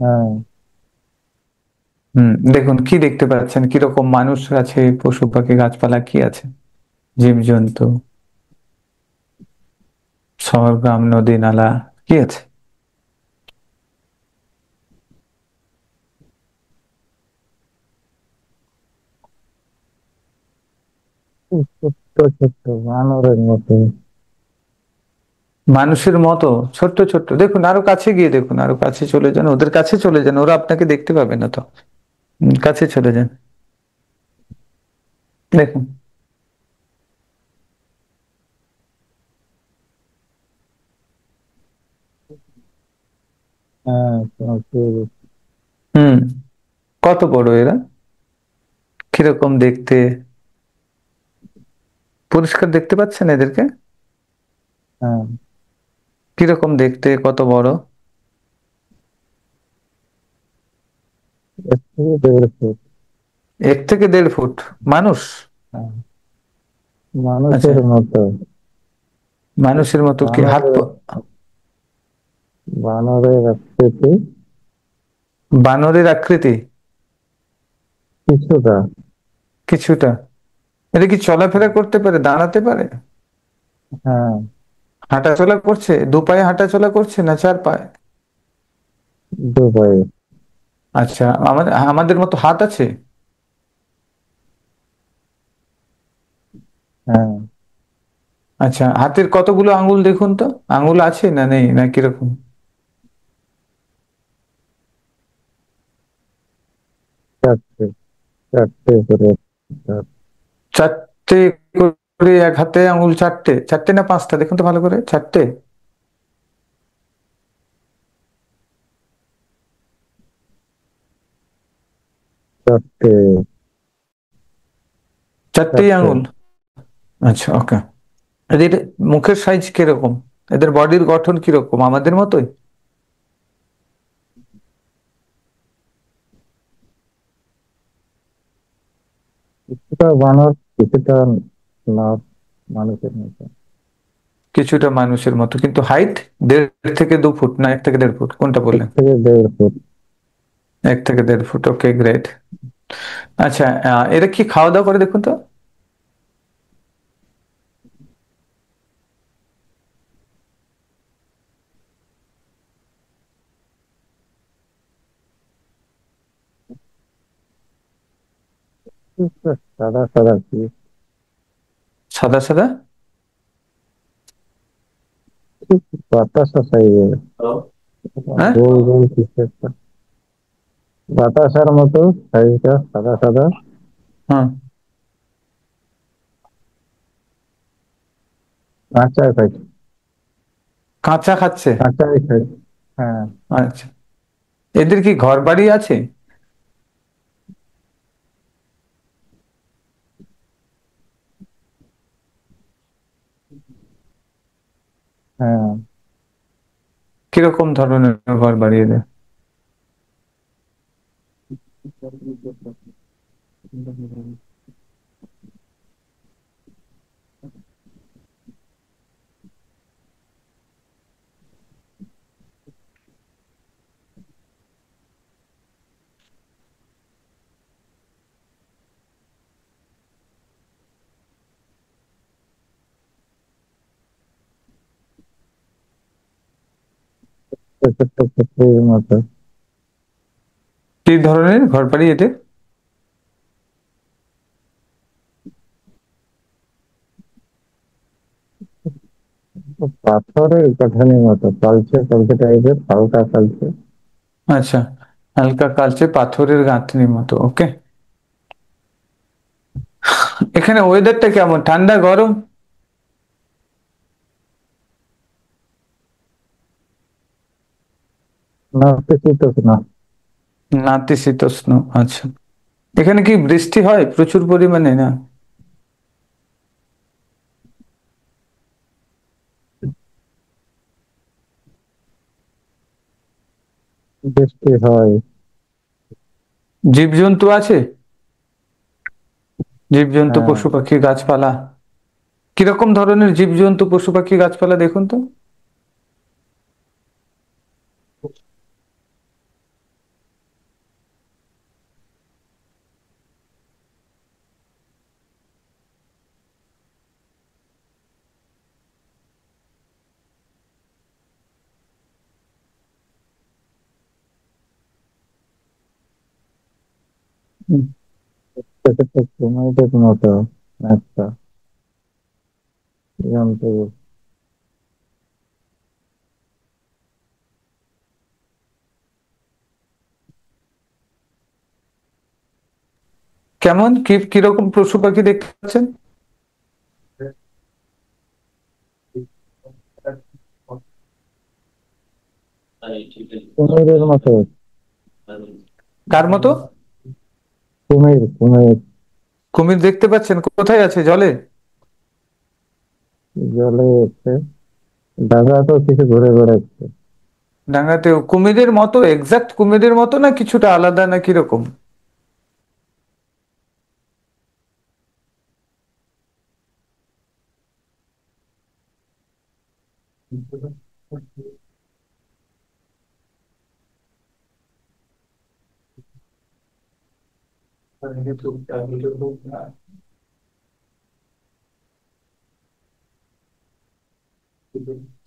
Speaker 2: হ্যাঁ।
Speaker 1: দেখুন কি দেখতে পাচ্ছেন, কিরকম মানুষ আছে, পশু পাখি গাছপালা কি আছে, জীবজন্তু, শহর গ্রাম নদী নালা কি আছে?
Speaker 2: খুব ছোট্ট ছোট্ট বানরের মতো।
Speaker 1: মানুষের মতো ছোট্ট ছোট্ট, দেখুন আরো কাছে গিয়ে দেখুন, আরো কাছে চলে যান, ওদের কাছে চলে যান, ওরা আপনাকে দেখতে পাবে না তো। কাছে চলে যান, দেখুন।
Speaker 2: হ্যাঁ, পৌঁছে গেছে।
Speaker 1: হুম। কত বড় এরা, কিরকম দেখতে, পরিষ্কার দেখতে পাচ্ছেন এদেরকে?
Speaker 2: হ্যাঁ।
Speaker 1: কিরকম দেখতে, কত বড়?
Speaker 2: 1 থেকে 1.5 ফুট।
Speaker 1: 1 থেকে 1.5 ফুট মানুষ?
Speaker 2: হ্যাঁ,
Speaker 1: আচ্ছা,
Speaker 2: মানুষের মতো।
Speaker 1: মানুষের মতো কি হাত
Speaker 2: বানরের। বানরের আকৃতি
Speaker 1: বানরের আকৃতি?
Speaker 2: কিছুটা।
Speaker 1: কিছুটা। এটা কি চলাফেরা করতে পারে, দাঁড়াতে পারে?
Speaker 2: হ্যাঁ,
Speaker 1: হাঁটাচলা করছে, দু পায়ে হাঁটাচলা করছে না চার পায়ে?
Speaker 2: দুবাই।
Speaker 1: আচ্ছা, আমাদের আমাদের মতো হাত আছে?
Speaker 2: হ্যাঁ,
Speaker 1: আচ্ছা, হাতের কতগুলো আঙ্গুল দেখুন তো, আঙ্গুল আছে না নেই না কিরকম?
Speaker 2: চারটে। চারটে করে।
Speaker 1: চারটে করে? এক হাতে আঙ্গুল চারটে? চারটে না পাঁচটা দেখুন তো ভালো করে, চারটে?
Speaker 2: চারটে।
Speaker 1: চারটেই
Speaker 2: চারটে।
Speaker 1: আঙ্গুল? আচ্ছা, ওকে। এদের মুখের সাইজ কিরকম? এদের বডির গঠন কিরকম, আমাদের মতোই?
Speaker 2: কিছুটা বানর, কিছুটা লাভ মানুষের মতো।
Speaker 1: কিছুটা মানুষের মতো, কিন্তু হাইট 1.5 থেকে 2 ফুট, না 1 থেকে 1.5 ফুট, কোনটা
Speaker 2: এক
Speaker 1: বললেন?
Speaker 2: থেকে দেড় ফুট।
Speaker 1: 1 থেকে 1.5 ফুট, ওকে, গ্রেট। আচ্ছা, এরা কি খাওয়া দাওয়া করে দেখুন তো।
Speaker 2: সাদা সাদা কি,
Speaker 1: সাদা সাদা?
Speaker 2: বাতাসা সাইজের।
Speaker 1: হ্যাঁ।
Speaker 2: গোল গোল কিছু একটা, বাতাসার মতো সাইজটা, সাদা সাদা।
Speaker 1: হ্যাঁ।
Speaker 2: কাঁচা খাই।
Speaker 1: কাঁচা খাচ্ছে?
Speaker 2: কাঁচাই খাই। হ্যাঁ।
Speaker 1: আচ্ছা, এদের কি ঘর বাড়ি আছে?
Speaker 2: হ্যাঁ,
Speaker 1: কিরকম ধরনের ঘর বাড়ি এদের?
Speaker 2: ছোট ছোট্ট পুকুরের মতো।
Speaker 1: কি ধরনের ঘর বাড়ি এদের?
Speaker 2: পাথরের কাঠানির মতো, কালচে কালচে টাইপের, হালকা কালচে।
Speaker 1: আচ্ছা, হালকা কালচে পাথরের গাঁথনির মতো, ওকে। এখানে ওয়েদারটা কেমন, ঠান্ডা গরম?
Speaker 2: নাতিশীতোষ্ণ।
Speaker 1: নাতিশীতোষ্ণ, আচ্ছা। এখানে কি বৃষ্টি হয় প্রচুর পরিমাণে, না?
Speaker 2: বৃষ্টি হয়।
Speaker 1: জীবজন্তু আছে? জীবজন্তু,
Speaker 2: হ্যাঁ,
Speaker 1: পশু পাখি, গাছপালা? কিরকম ধরনের জীবজন্তু, পশু পাখি, গাছপালা দেখুন তো।
Speaker 2: ছোট ছোট কুমিরের মতো একটা জন্তু।
Speaker 1: কেমন, কি কিরকম পশু পাখি দেখতে পাচ্ছেন?
Speaker 2: কুমিরের মতো।
Speaker 1: কার মতো?
Speaker 2: কুমির কুমির।
Speaker 1: কুমির দেখতে পাচ্ছেন? কোথায় আছে, জলে?
Speaker 2: জলে আছে। ডাঙা তো কিছু ঘুরে বেড়াচ্ছে।
Speaker 1: ডাঙাতেও কুমিরের মতো, এক্সাক্ট কুমিরের মতো না কিছুটা আলাদা, না কিরকম?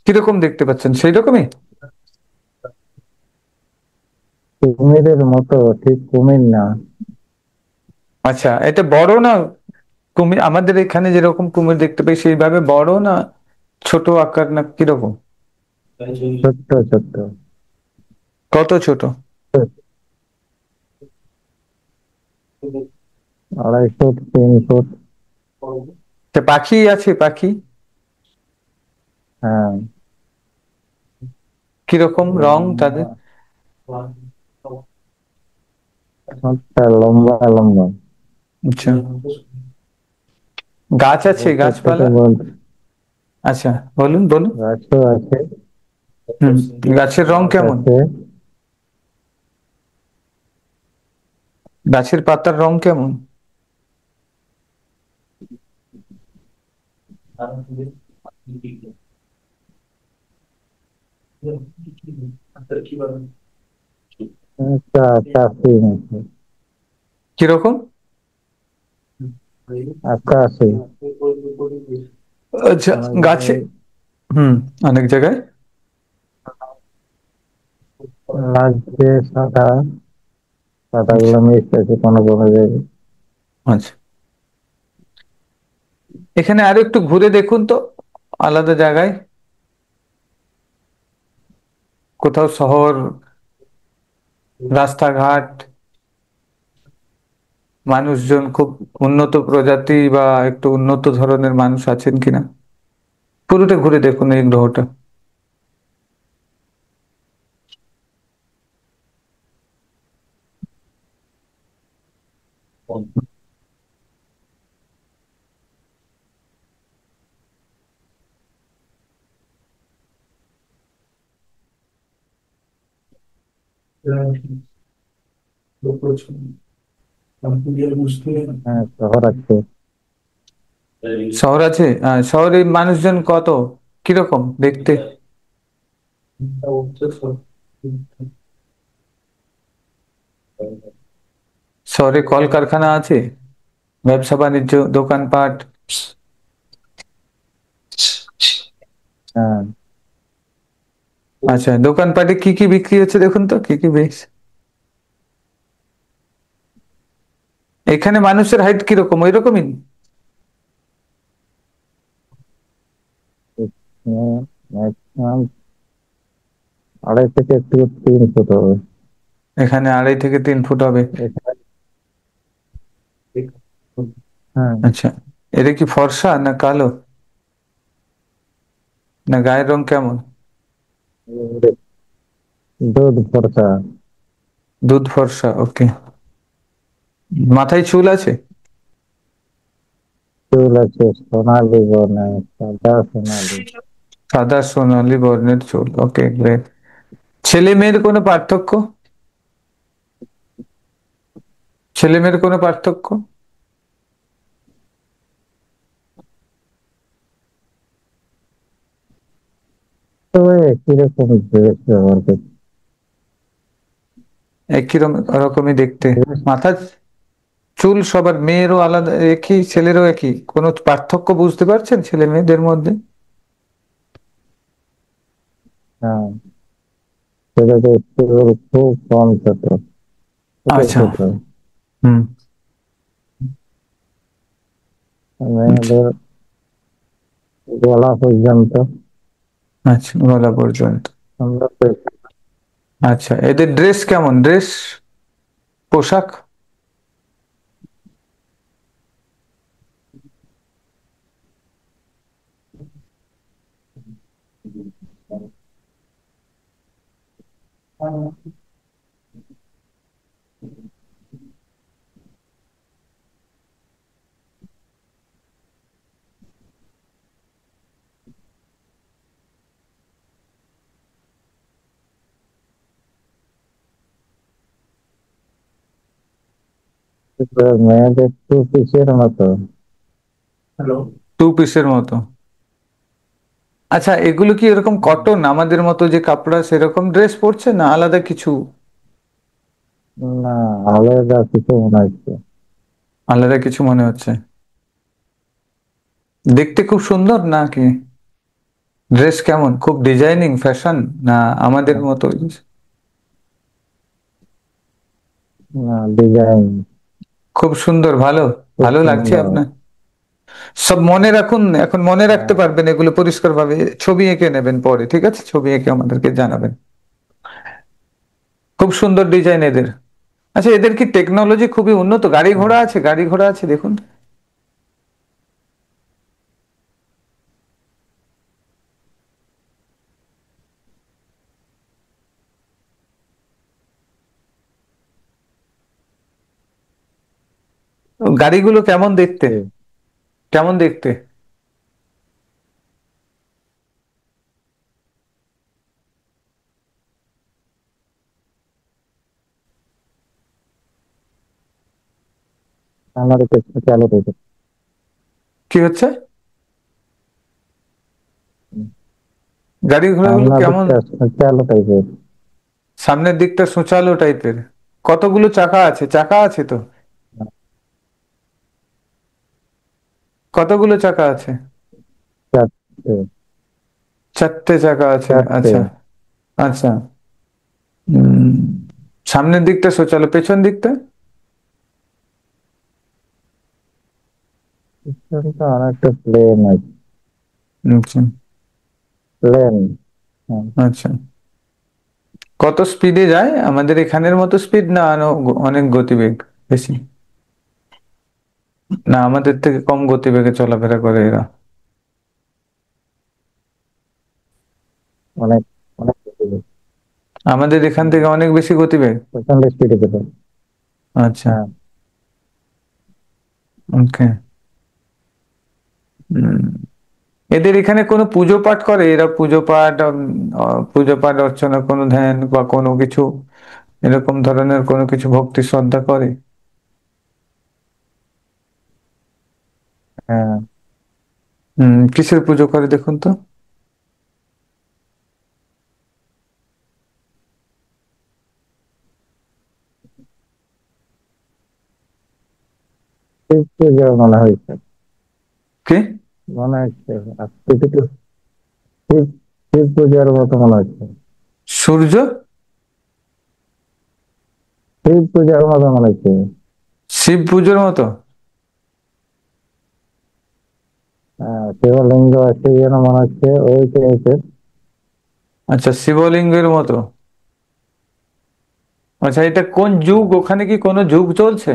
Speaker 1: কিরকম দেখতে পাচ্ছেন সেই রকমই?
Speaker 2: কুমিরের মতো, ঠিক কুমির না।
Speaker 1: আচ্ছা, এটা বড় না? কুমির আমাদের এখানে যেরকম কুমির দেখতে পাই সেইভাবে বড়, না ছোট আকার, না কিরকম?
Speaker 2: ছোট্ট ছোট্ট।
Speaker 1: কত ছোট?
Speaker 2: 2.5 ফুট 3 ফুট।
Speaker 1: তা পাখি আছে, পাখি?
Speaker 2: হ্যাঁ।
Speaker 1: কিরকম রং তাদের?
Speaker 2: লম্বা, অনেকটা লম্বা লম্বা।
Speaker 1: আচ্ছা, গাছ আছে,
Speaker 2: বলতে থেকে
Speaker 1: গাছপালা?
Speaker 2: বল।
Speaker 1: আচ্ছা, বলুন বলুন।
Speaker 2: গাছও আছে।
Speaker 1: হুম, গাছের রং
Speaker 2: গাছ
Speaker 1: কেমন?
Speaker 2: আছে।
Speaker 1: গাছের পাতার রং কেমন?
Speaker 2: একটা আকাশি মতো।
Speaker 1: কিরকম?
Speaker 2: আকাশি।
Speaker 1: আচ্ছা,
Speaker 2: অনেক
Speaker 1: গাছে,
Speaker 2: জায়গায়
Speaker 1: হুম, অনেক জায়গায়।
Speaker 2: লাগছে সাদা।
Speaker 1: আচ্ছা
Speaker 2: পাতাগুলো মিক্স আছে কোনো কোনো জায়গায়।
Speaker 1: আচ্ছা, এখানে আরো একটু ঘুরে দেখুন তো, আলাদা জায়গায়, কোথাও শহর, রাস্তাঘাট, মানুষজন খুব উন্নত প্রজাতি বা একটু উন্নত ধরনের মানুষ আছেন কিনা, পুরোটা ঘুরে দেখুন এই গ্রহটা।
Speaker 2: হ্যাঁ, শহর আছে।
Speaker 1: শহর আছে? শহরে মানুষজন কত, কিরকম দেখতে? শহরে কলকারখানা আছে, ব্যবসা বাণিজ্য, দোকানপাট?
Speaker 2: হ্যাঁ।
Speaker 1: আচ্ছা, দোকানপাটে কি কি বিক্রি হচ্ছে দেখুন তো, কি কি বেশ। এখানে মানুষের হাইট কিরকম, ওই রকমই?
Speaker 2: ম্যাক্সিমাম 2.5 থেকে 3 ফুট হবে।
Speaker 1: এখানে 2.5 থেকে 3 ফুট হবে?
Speaker 2: এখানে। হ্যাঁ।
Speaker 1: আচ্ছা, এটা কি ফর্সা না কালো, না গায়ের রং কেমন?
Speaker 2: দুধ ভরসা।
Speaker 1: দুধ ফর্সা, ওকে। মাথায় চুল আছে?
Speaker 2: চুল আছে সোনালি বর্ণের, সাদা সোনালি।
Speaker 1: সাদা সোনালী বর্ণের চুল, ওকে, গ্রেট। ছেলে মেয়ের কোনো পার্থক্য? ছেলে মেয়ের কোনো পার্থক্য?
Speaker 2: তবে একই রকম ড্রেস ব্যবহার করছে।
Speaker 1: একই রকমই দেখতে?
Speaker 2: ড্রেস।
Speaker 1: মাথা, চুল সবার, মেয়েরও আলাদা একই, ছেলেরও একই, কোনো পার্থক্য বুঝতে পারছেন ছেলে মেয়েদের মধ্যে?
Speaker 2: হ্যাঁ। সেটাতে চুল খুব কম ছোট, ছোট
Speaker 1: আচ্ছা,
Speaker 2: ছোট।
Speaker 1: হুম, আচ্ছা,
Speaker 2: মেয়েদের গলা পর্যন্ত।
Speaker 1: আচ্ছা, গলা পর্যন্ত।
Speaker 2: আমরা
Speaker 1: আচ্ছা, এদের ড্রেস কেমন, ড্রেস, পোশাক?
Speaker 2: মেয়েদের 2 পিসের মতো।
Speaker 1: টু পিসের মতো? আচ্ছা, এগুলো কি এরকম কটন আমাদের মতো যে কাপড়া সেরকম ড্রেস পরছে, না আলাদা কিছু?
Speaker 2: না, আলাদা কিছু মনে হচ্ছে।
Speaker 1: আলাদা কিছু মনে হচ্ছে? দেখতে খুব সুন্দর নাকি? ড্রেস কেমন, খুব ডিজাইনিং ফ্যাশন না আমাদের মতো?
Speaker 2: না, ডিজাইন
Speaker 1: খুব সুন্দর, ভালো।
Speaker 2: খুব
Speaker 1: ভালো লাগছে
Speaker 2: সুন্দর।
Speaker 1: আপনার? সব মনে রাখুন, এখন মনে রাখতে
Speaker 2: হ্যাঁ,
Speaker 1: পারবেন এগুলো পরিষ্কার ভাবে, ছবি এঁকে নেবেন পরে, ঠিক আছে? ছবি এঁকে আমাদেরকে জানাবেন। খুব সুন্দর ডিজাইন এদের। আচ্ছা, এদের কি টেকনোলজি খুবই উন্নত? গাড়ি ঘোড়া আছে, গাড়ি ঘোড়া আছে দেখুন। গাড়িগুলো কেমন দেখতে?
Speaker 2: ঠিক।
Speaker 1: কেমন দেখতে?
Speaker 2: আমার একটু চালু হইতে।
Speaker 1: কি হচ্ছে? গাড়ি ঘোড়াগুলো
Speaker 2: আমার
Speaker 1: কেমন?
Speaker 2: দিকটা চালু টাইপের।
Speaker 1: সামনের দিকটা সোচালো টাইপের? কতগুলো চাকা আছে? চাকা আছে তো? কতগুলো চাকা আছে?
Speaker 2: চারটে।
Speaker 1: চারটে চাকা আছে,
Speaker 2: চারটে।
Speaker 1: আচ্ছা। আচ্ছা। উম, সামনের দিকটা সোচালো, পেছন দিকটা?
Speaker 2: পিছনটা অনেকটা প্লেন আছে।
Speaker 1: আচ্ছা।
Speaker 2: প্লেন। হ্যাঁ।
Speaker 1: আচ্ছা, কত স্পিডে যায়? আমাদের এখানের মতো স্পিড না আরো অনেক গতিবেগ বেশি? না আমাদের থেকে কম গতিবেগে চলাফেরা করে এরা?
Speaker 2: অনেক অনেক
Speaker 1: আমাদের এখান থেকে অনেক বেশি গতিবেগ?
Speaker 2: প্রচন্ড স্পিডে যেত।
Speaker 1: আচ্ছা।
Speaker 2: হ্যাঁ।
Speaker 1: ওকে। এদের এখানে কোনো পুজো পাঠ করে এরা? পুজো পাঠ পুজো পাঠ অর্চনা, কোনো ধ্যান বা কোনো কিছু এরকম ধরনের কোনো কিছু ভক্তি শ্রদ্ধা করে?
Speaker 2: হ্যাঁ,
Speaker 1: কিসের পুজো করে দেখুন তো?
Speaker 2: শিব পুজো মনে হয়েছে।
Speaker 1: কি?
Speaker 2: মনে হচ্ছে। আজকে থেকে শিব শিব পূজার মতো মনে হচ্ছে।
Speaker 1: সূর্য?
Speaker 2: শিব পূজার মতো মনে হচ্ছে।
Speaker 1: শিব পুজোর মতো?
Speaker 2: হ্যাঁ, শিবলিঙ্গ আছে যেন মনে হচ্ছে ওই টাইপের।
Speaker 1: আচ্ছা, শিবলিঙ্গের মতো। আচ্ছা, এটা কোন যুগ? ওখানে কি কোনো যুগ চলছে?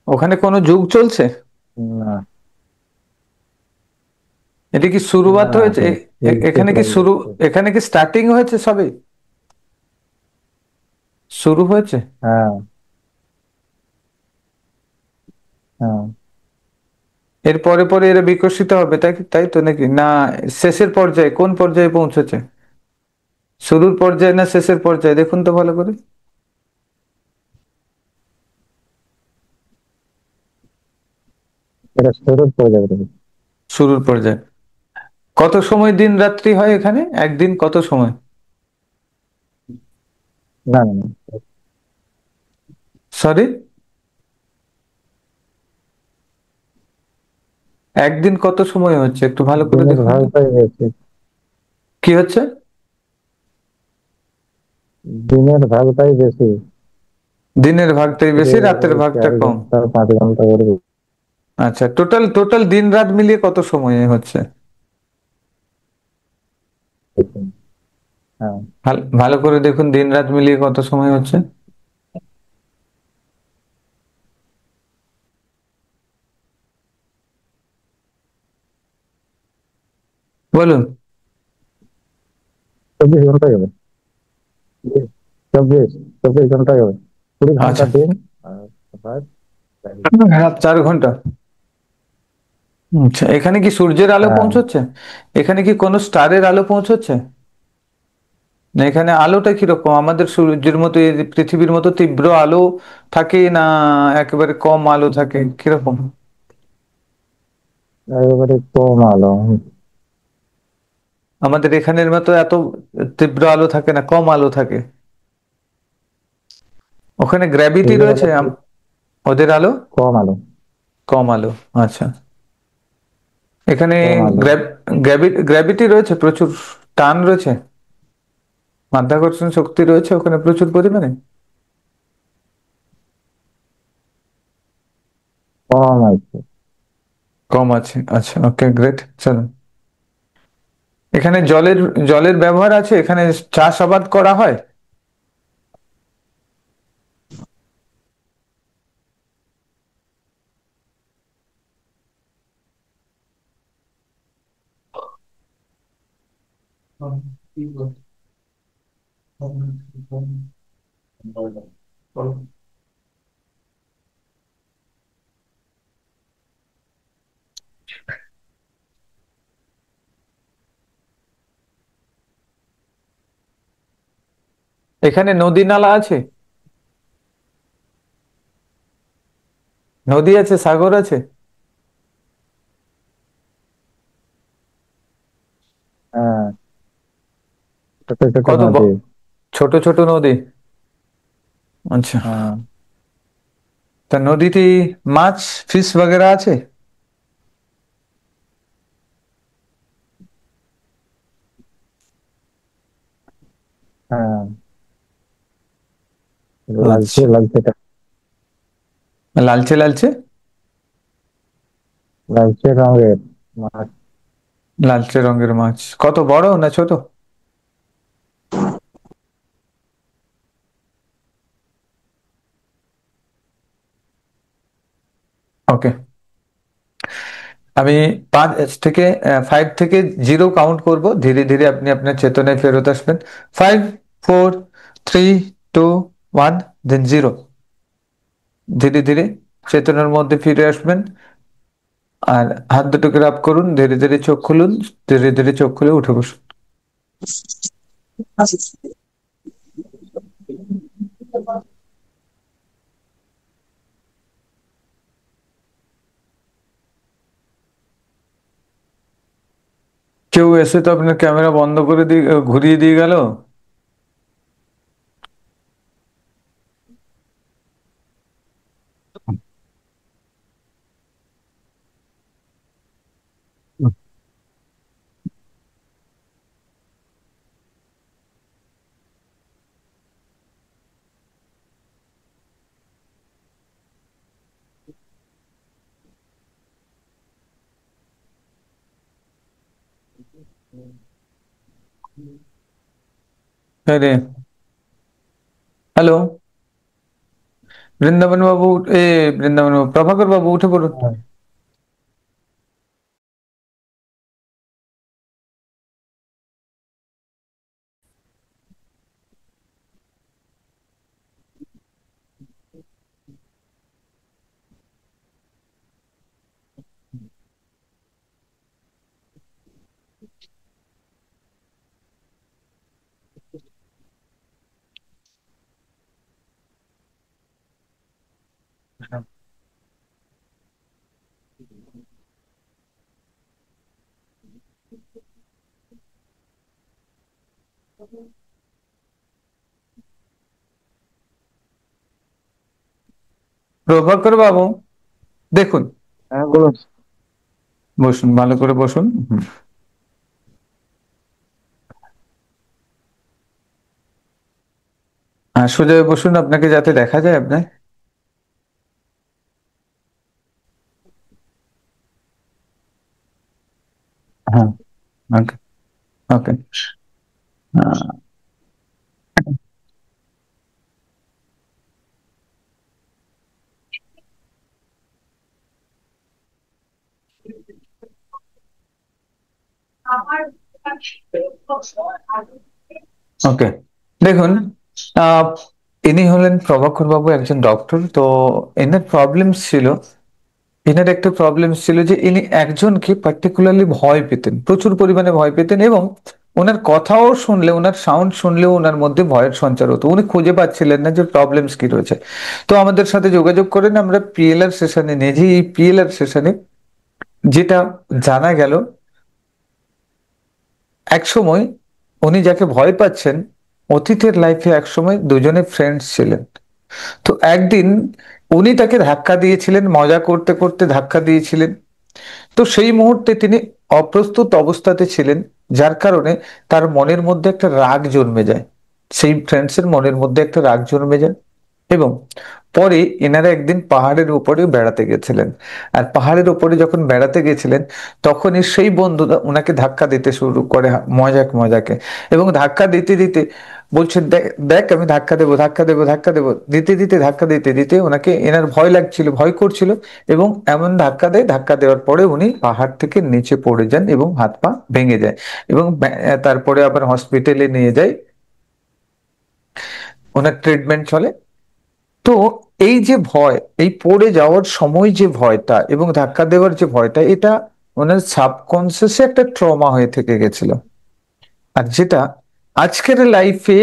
Speaker 1: ওখানে কোনো যুগ চলছে?
Speaker 2: না,
Speaker 1: এটা কি
Speaker 2: না,
Speaker 1: শুরুয়াত হয়েছে?
Speaker 2: শিব
Speaker 1: এখানে কি শুরু, এখানে কি স্টার্টিং হয়েছে সবে? শুরু হয়েছে?
Speaker 2: হ্যাঁ, হ্যাঁ।
Speaker 1: এর পরে পরে এরা বিকশিত হবে, তাই তাই তো নাকি? না শেষের পর্যায়ে, কোন পর্যায়ে পৌঁছেছে? শুরুর পর্যায়ে না শেষের পর্যায়ে দেখুন তো ভালো করে।
Speaker 2: এটা শুরুর পরে যাবে।
Speaker 1: শুরুর পর্যায়ে। কত সময় দিন রাত্রি হয় এখানে, একদিন কত সময়?
Speaker 2: না, না, না।
Speaker 1: সরি, একদিন কত সময় হচ্ছে একটু ভালো করে
Speaker 2: দিনের
Speaker 1: দেখুন তো।
Speaker 2: ভাগটাই বেশি।
Speaker 1: কি হচ্ছে?
Speaker 2: দিনের ভাগটাই বেশি।
Speaker 1: দিনের ভাগটাই
Speaker 2: রাত্রে
Speaker 1: বেশি, রাতের
Speaker 2: ওই
Speaker 1: ভাগটা
Speaker 2: চার
Speaker 1: কম?
Speaker 2: ঘন্টা 5 ঘন্টা করে।
Speaker 1: আচ্ছা, টোটাল টোটাল দিন রাত মিলিয়ে কত সময় হচ্ছে?
Speaker 2: বেশি। হ্যাঁ।
Speaker 1: ভালো ভালো করে দেখুন, দিন রাত মিলিয়ে কত সময় হচ্ছে? বলুন।
Speaker 2: 24 ঘন্টাই হবে। 24 24 ঘন্টাই হবে। 20 ঘন্টা
Speaker 1: আচ্ছা,
Speaker 2: দিন আর রাত 4।
Speaker 1: রাত 4 ঘন্টা। আচ্ছা, এখানে কি সূর্যের আলো
Speaker 2: হ্যাঁ।
Speaker 1: পৌঁছচ্ছে? এখানে কি কোনো স্টারের আলো পৌঁছচ্ছে? না, এখানে আলোটা কিরকম আমাদের সূর্যের মতো, এই পৃথিবীর মতো তীব্র আলো থাকে, না একেবারে কম আলো থাকে, কিরকম?
Speaker 2: একেবারে কম আলো।
Speaker 1: আমাদের এখানের মতো এত তীব্র আলো থাকে না, কম আলো থাকে? ওখানে গ্র্যাভিটি
Speaker 2: সূর্যের
Speaker 1: রয়েছে
Speaker 2: আলো খুব
Speaker 1: ওদের আলো
Speaker 2: কম আলো।
Speaker 1: কম আলো। আচ্ছা। এখানে
Speaker 2: কম আলো।
Speaker 1: গ্র্যাভিটি রয়েছে প্রচুর, টান রয়েছে, মাধ্যাকর্ষণ শক্তি রয়েছে ওখানে প্রচুর পরিমাণে।
Speaker 2: কম আছে।
Speaker 1: কম আছে, আচ্ছা, ওকে, গ্রেট, চলো। এখানে জলের জলের ব্যবহার আছে, এখানে চাষাবাদ করা হয়? এখানে নদী নালা আছে? নদী আছে, সাগর আছে?
Speaker 2: হ্যাঁ, ছোট ছোট
Speaker 1: কত
Speaker 2: নদী।
Speaker 1: ছোট ছোট নদী? আচ্ছা।
Speaker 2: হ্যাঁ।
Speaker 1: তা নদীতে মাছ, ফিশ বগেরা আছে?
Speaker 2: হ্যাঁ, লাগছে
Speaker 1: আচ্ছা,
Speaker 2: লাগছে
Speaker 1: লালচে লালচে?
Speaker 2: লাগছে রঙের মাছ।
Speaker 1: লালচে রঙের মাছ, কত বড় না ছোট? ওকে, আমি 5 থেকে 5 থেকে 0 কাউন্ট করব, ধীরে ধীরে আপনি আপনার চেতনায় ফেরত আসবেন। 5, 4, 3, 2, 1, দেন 0। ধীরে ধীরে চেতনার মধ্যে ফিরে আসবেন। আর হাত দুটোকে রাপ করুন, ধীরে ধীরে চোখ খুলুন, ধীরে ধীরে চোখ খুলে উঠে বসুন। কেউ এসে তো আপনার ক্যামেরা বন্ধ করে দিয়ে ঘুরিয়ে দিয়ে গেল। আরে, হ্যালো, বৃন্দাবন বাবু, এ বৃন্দাবন বাবু, প্রভাকর বাবু, উঠে পড়ুন।
Speaker 2: হ্যাঁ।
Speaker 1: প্রভাকর বাবু, দেখুন,
Speaker 2: হ্যাঁ, বলুন।
Speaker 1: বসুন, ভালো করে বসুন। সোজা হয়ে বসুন, আপনাকে যাতে দেখা যায় আপনার। হ্যাঁ, ওকে, ওকে। ওকে, দেখুন, আহ, ইনি হলেন প্রভাকর বাবু, একজন ডক্টর। তো এনার প্রবলেম ছিল, এনার একটা প্রবলেম ছিল যে ইনি একজনকে পার্টিকুলারলি ভয় পেতেন, প্রচুর পরিমাণে ভয় পেতেন, এবং ওনার কথাও শুনলে, ওনার সাউন্ড শুনলেও ওনার মধ্যে ভয়ের সঞ্চার হতো, উনি খুঁজে পাচ্ছিলেন না যে প্রবলেমস কি রয়েছে। তো আমাদের সাথে যোগাযোগ করেন, আমরা পিএলআর সেশনে নিয়ে যাই। এই পিএলআর সেশনে যেটা জানা গেল, এক সময় উনি যাকে ভয় পাচ্ছেন, অতীতের লাইফে এক সময় দুজনে ফ্রেন্ডস ছিলেন। তো একদিন উনি তাকে ধাক্কা দিয়েছিলেন, মজা করতে করতে ধাক্কা দিয়েছিলেন। তো সেই মুহূর্তে তিনি অপ্রস্তুত অবস্থাতে ছিলেন, যার কারণে তার মনের মধ্যে একটা রাগ জন্মে যায়। সেই ফ্রেন্ডসের মনের মধ্যে একটা রাগ জন্মে যায়। এবং পরে এনারা একদিন পাহাড়ের উপরে বেড়াতে গেছিলেন। আর পাহাড়ের উপরে যখন বেড়াতে গেছিলেন, তখনই সেই বন্ধুরা ওনাকে ধাক্কা দিতে শুরু করে, মজাক মজাকে। এবং ধাক্কা দিতে দিতে বলছেন, দেখ দেখ আমি ধাক্কা দেবো, ধাক্কা দেবো, ধাক্কা দেবো, দিতে দিতে ধাক্কা দিতে দিতে ওনাকে, এনার ভয় লাগছিল, ভয় করছিল। এবং এমন ধাক্কা দেয়, ধাক্কা দেওয়ার পরে উনি পাহাড় থেকে নিচে পড়ে যান এবং হাত পা ভেঙে যায়। এবং তারপরে আবার হসপিটালে নিয়ে যায়, ওনার ট্রিটমেন্ট চলে। তো এই যে ভয়, এই পড়ে যাওয়ার সময় যে ভয়টা এবং ধাক্কা দেওয়ার যে ভয়টা, এটা ওনার সাবকনসিয়াসে একটা ট্রমা হয়ে থেকে গেছিল। আর যেটা আজকের লাইফে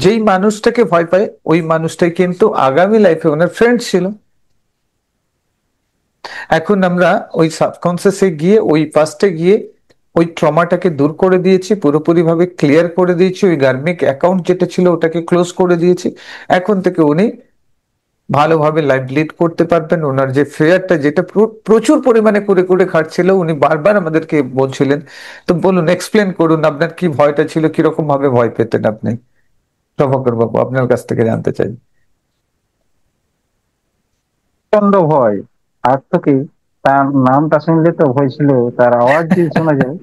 Speaker 1: যেই মানুষটাকে ভয় পায়, ওই মানুষটাই কিন্তু আগামী লাইফে ওনার ফ্রেন্ড ছিল। এখন আমরা ওই সাবকনসিয়াসে গিয়ে, ওই পাস্টে গিয়ে ওই ট্রমাটাকে দূর করে দিয়েছি, পুরোপুরি ভাবে ক্লিয়ার করে দিয়েছি, ওই গার্মিক অ্যাকাউন্ট যেটা ছিল ওটাকে ক্লোজ করে দিয়েছি। এখন থেকে উনি ভালোভাবে লাইফ লিড করতে পারবেন। ওনার যে ফেয়ারটা, যেটা প্রচুর পরিমাণে করে করে খাটছিল, উনি বারবার আমাদেরকে বলছিলেন। তো বলুন, এক্সপ্লেন করুন আপনার কি ভয়টা ছিল, কিরকম ভাবে ভয় পেতেন আপনি, প্রভাকর বাবু, আপনার কাছ থেকে জানতে চাই।
Speaker 2: প্রচন্ড ভয়। আর তো কি, তার নামটা শুনলে তো ভয় ছিল, তার আওয়াজ যদি শোনা যায়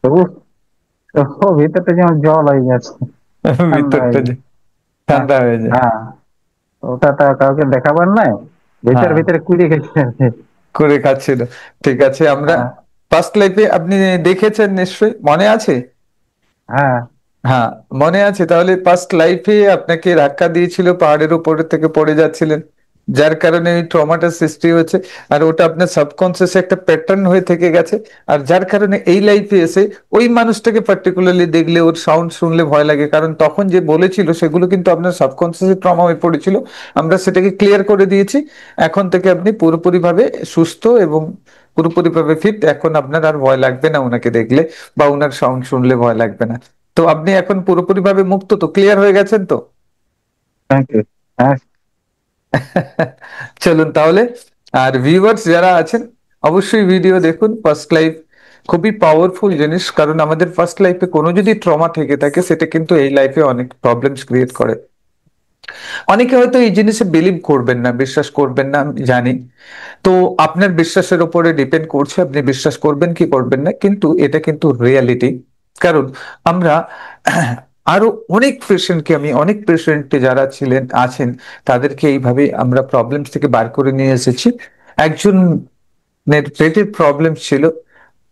Speaker 2: তবু তো ভিতরটা যেমন জল হয়ে যাচ্ছে, ঠান্ডা হয়ে
Speaker 1: ভিতরটা যে
Speaker 2: যায়। হ্যাঁ,
Speaker 1: ঠান্ডা হয়ে যায়।
Speaker 2: হ্যাঁ, ওটা তো কাউকে দেখাবার নাই, ভিতরে
Speaker 1: হ্যাঁ,
Speaker 2: ভিতরে কুড়িয়ে গেছে আর কি।
Speaker 1: করে খাচ্ছিল। ঠিক আছে, আমরা
Speaker 2: হ্যাঁ,
Speaker 1: ফার্স্ট লাইফে আপনি দেখেছেন নিশ্চয়ই, মনে আছে?
Speaker 2: হ্যাঁ,
Speaker 1: হ্যাঁ, মনে আছে। তাহলে পাস্ট লাইফে আপনাকে ধাক্কা দিয়েছিল, পাহাড়ের উপরে থেকে পড়ে যাচ্ছিলেন, যার কারণে ওই ট্রমাটার সৃষ্টি হয়েছে। আর ওটা আপনার সাবকনসিয়াসে একটা প্যাটার্ন হয়ে থেকে গেছে। আর যার কারণে এই লাইফে এসে ওই মানুষটাকে পার্টিকুলারলি দেখলে, ওর সাউন্ড শুনলে ভয় লাগে, কারণ তখন যে বলেছিল সেগুলো কিন্তু আপনার সাবকনসিয়াসে ট্রমা হয়ে পড়েছিল। আমরা সেটাকে ক্লিয়ার করে দিয়েছি। এখন থেকে আপনি পুরোপুরি ভাবে সুস্থ এবং পুরোপুরি ভাবে ফিট। এখন আপনার আর ভয় লাগবে না ওনাকে দেখলে, বা ওনার সাউন্ড শুনলে ভয় লাগবে না। তো আপনি এখন পুরোপুরি ভাবে মুক্ত, তো ক্লিয়ার হয়ে গেছেন তো?
Speaker 2: Thank you. হ্যাঁ,
Speaker 1: চলুন তাহলে। আর ভিউয়ার্স যারা আছেন, অবশ্যই ভিডিও দেখুন। ফার্স্ট লাইফ খুবই পাওয়ারফুল জিনিস, কারণ আমাদের ফার্স্ট লাইফে কোনো যদি ট্রমা থেকে থাকে, সেটা কিন্তু এই লাইফে অনেক প্রবলেমস ক্রিয়েট করে। অনেকে হয়তো এই জিনিসে বিলিভ করবেন না, বিশ্বাস করবেন না, আমি জানি। তো আপনার বিশ্বাসের উপরে ডিপেন্ড করছে, আপনি বিশ্বাস করবেন কি করবেন না, কিন্তু এটা কিন্তু রিয়ালিটি। কারণ আমরা আরো অনেক পেশেন্টকে, আমি অনেক পেশেন্টকে যারা ছিলেন আছেন, তাদেরকে এইভাবে আমরা প্রবলেমস থেকে বার করে নিয়ে এসেছি। একজন পেটের প্রবলেম ছিল,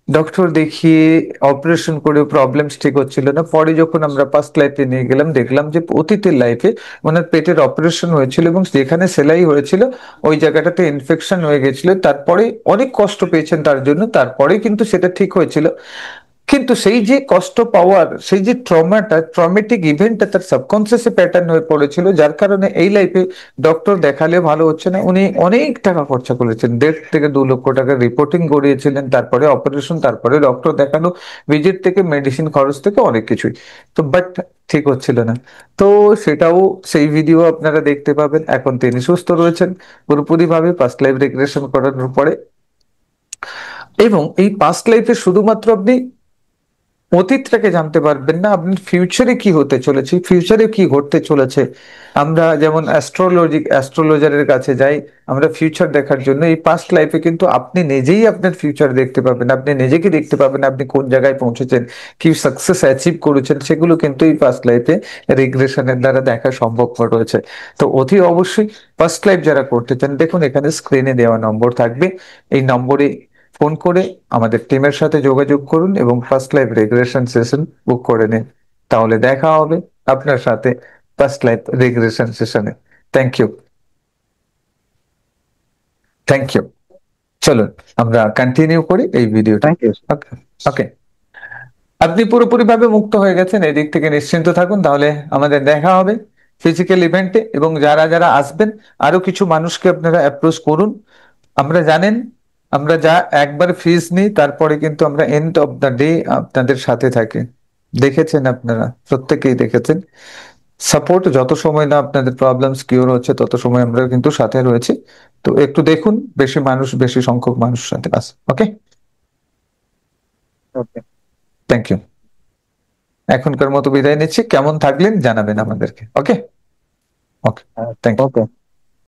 Speaker 1: ডক্টর দেখিয়ে অপারেশন করে প্রবলেমস ঠিক হচ্ছিল না। পরে যখন আমরা ফার্স্ট লাইফে নিয়ে গেলাম, দেখলাম যে অতীতের লাইফে ওনার পেটের অপারেশন হয়েছিল এবং যেখানে সেলাই হয়েছিল ওই জায়গাটাতে ইনফেকশন হয়ে গেছিল। তারপরে অনেক কষ্ট পেয়েছেন তার জন্য, তারপরে কিন্তু সেটা ঠিক হয়েছিল। কিন্তু সেই যে কষ্ট পাওয়ার, সেই যে ট্রমাটা, ট্রমেটিক ইভেন্টটা তার সাবকনসিয়াসে প্যাটার্ন হয়ে পড়েছিল, যার কারণে এই লাইফে ডক্টর দেখালে ভালো হচ্ছে না। উনি অনেক টাকা খরচা করেছেন, 1.5 থেকে 2 লক্ষ টাকার রিপোর্টিং করিয়েছিলেন, তারপরে অপারেশন, তারপরে ডক্টর দেখানো, ভিজিট থেকে মেডিসিন খরচ থেকে অনেক কিছুই। তো বাট ঠিক হচ্ছিল না। তো সেটাও, সেই ভিডিও আপনারা দেখতে পাবেন। এখন তিনি সুস্থ রয়েছেন পুরোপুরি ভাবে পাস্ট লাইফ রিগ্রেশন করানোর পরে। এবং এই পাস্ট লাইফে শুধুমাত্র আপনি অতীতটাকে জানতে পারবেন না, আপনার ফিউচারে কি হতে চলেছে, ফিউচারে কি ঘটতে চলেছে। আমরা যেমন অ্যাস্ট্রোলজারের কাছে যাই আমরা ফিউচার দেখার জন্য, এই পাস্ট লাইফে কিন্তু আপনি নিজেই আপনার ফিউচার দেখতে পাবেন, আপনি নিজেকে দেখতে পাবেন, আপনি কোন জায়গায় পৌঁছেছেন, কি সাকসেস অ্যাচিভ করেছেন, সেগুলো কিন্তু এই পাস্ট লাইফে রিগ্রেশনের দ্বারা দেখা সম্ভব রয়েছে। তো অতি অবশ্যই ফার্স্ট লাইফ যারা করতে চান, দেখুন এখানে স্ক্রিনে দেওয়া নম্বর থাকবে, এই নম্বরে ফোন করে আমাদের টিমের সাথে যোগাযোগ করুন এবং first life regulation session book করে নিন। তাহলে দেখা হবে আপনার সাথে ফার্স্ট লাইফ রেগুলেশন সেশনে। Thank you, thank you. চলুন আমরা কন্টিনিউ করি এই ভিডিওটা।
Speaker 2: Thank you.
Speaker 1: Okay, okay. আপনি পুরোপুরি ভাবে মুক্ত হয়ে গেছেন, এদিক থেকে নিশ্চিন্ত থাকুন। তাহলে আমাদের দেখা হবে ফিজিক্যাল ইভেন্টে, এবং যারা যারা আসবেন আরো কিছু মানুষকে আপনারা অ্যাপ্রোচ করুন। আমরা জানেন, আমরা যা একবার ফিজ নিই তারপরে কিন্তু আমরা এন্ড অফ দ্য ডে আপনাদের সাথে থাকি। দেখেছেন আপনারা, প্রত্যেকেই দেখেছেন। সাপোর্ট যত সময় না আপনাদের প্রবলেমস কিওর হচ্ছে তত সময় আমরা কিন্তু সাথে রয়েছি। তো একটু দেখুন বেশি মানুষ, বেশি সংখ্যক মানুষ সাথে আছে। Okay,
Speaker 2: okay.
Speaker 1: Thank you. এখনকার মতো বিদায় নিচ্ছি। কেমন থাকলেন জানাবেন আমাদেরকে। Okay, okay, thank you.
Speaker 2: Okay.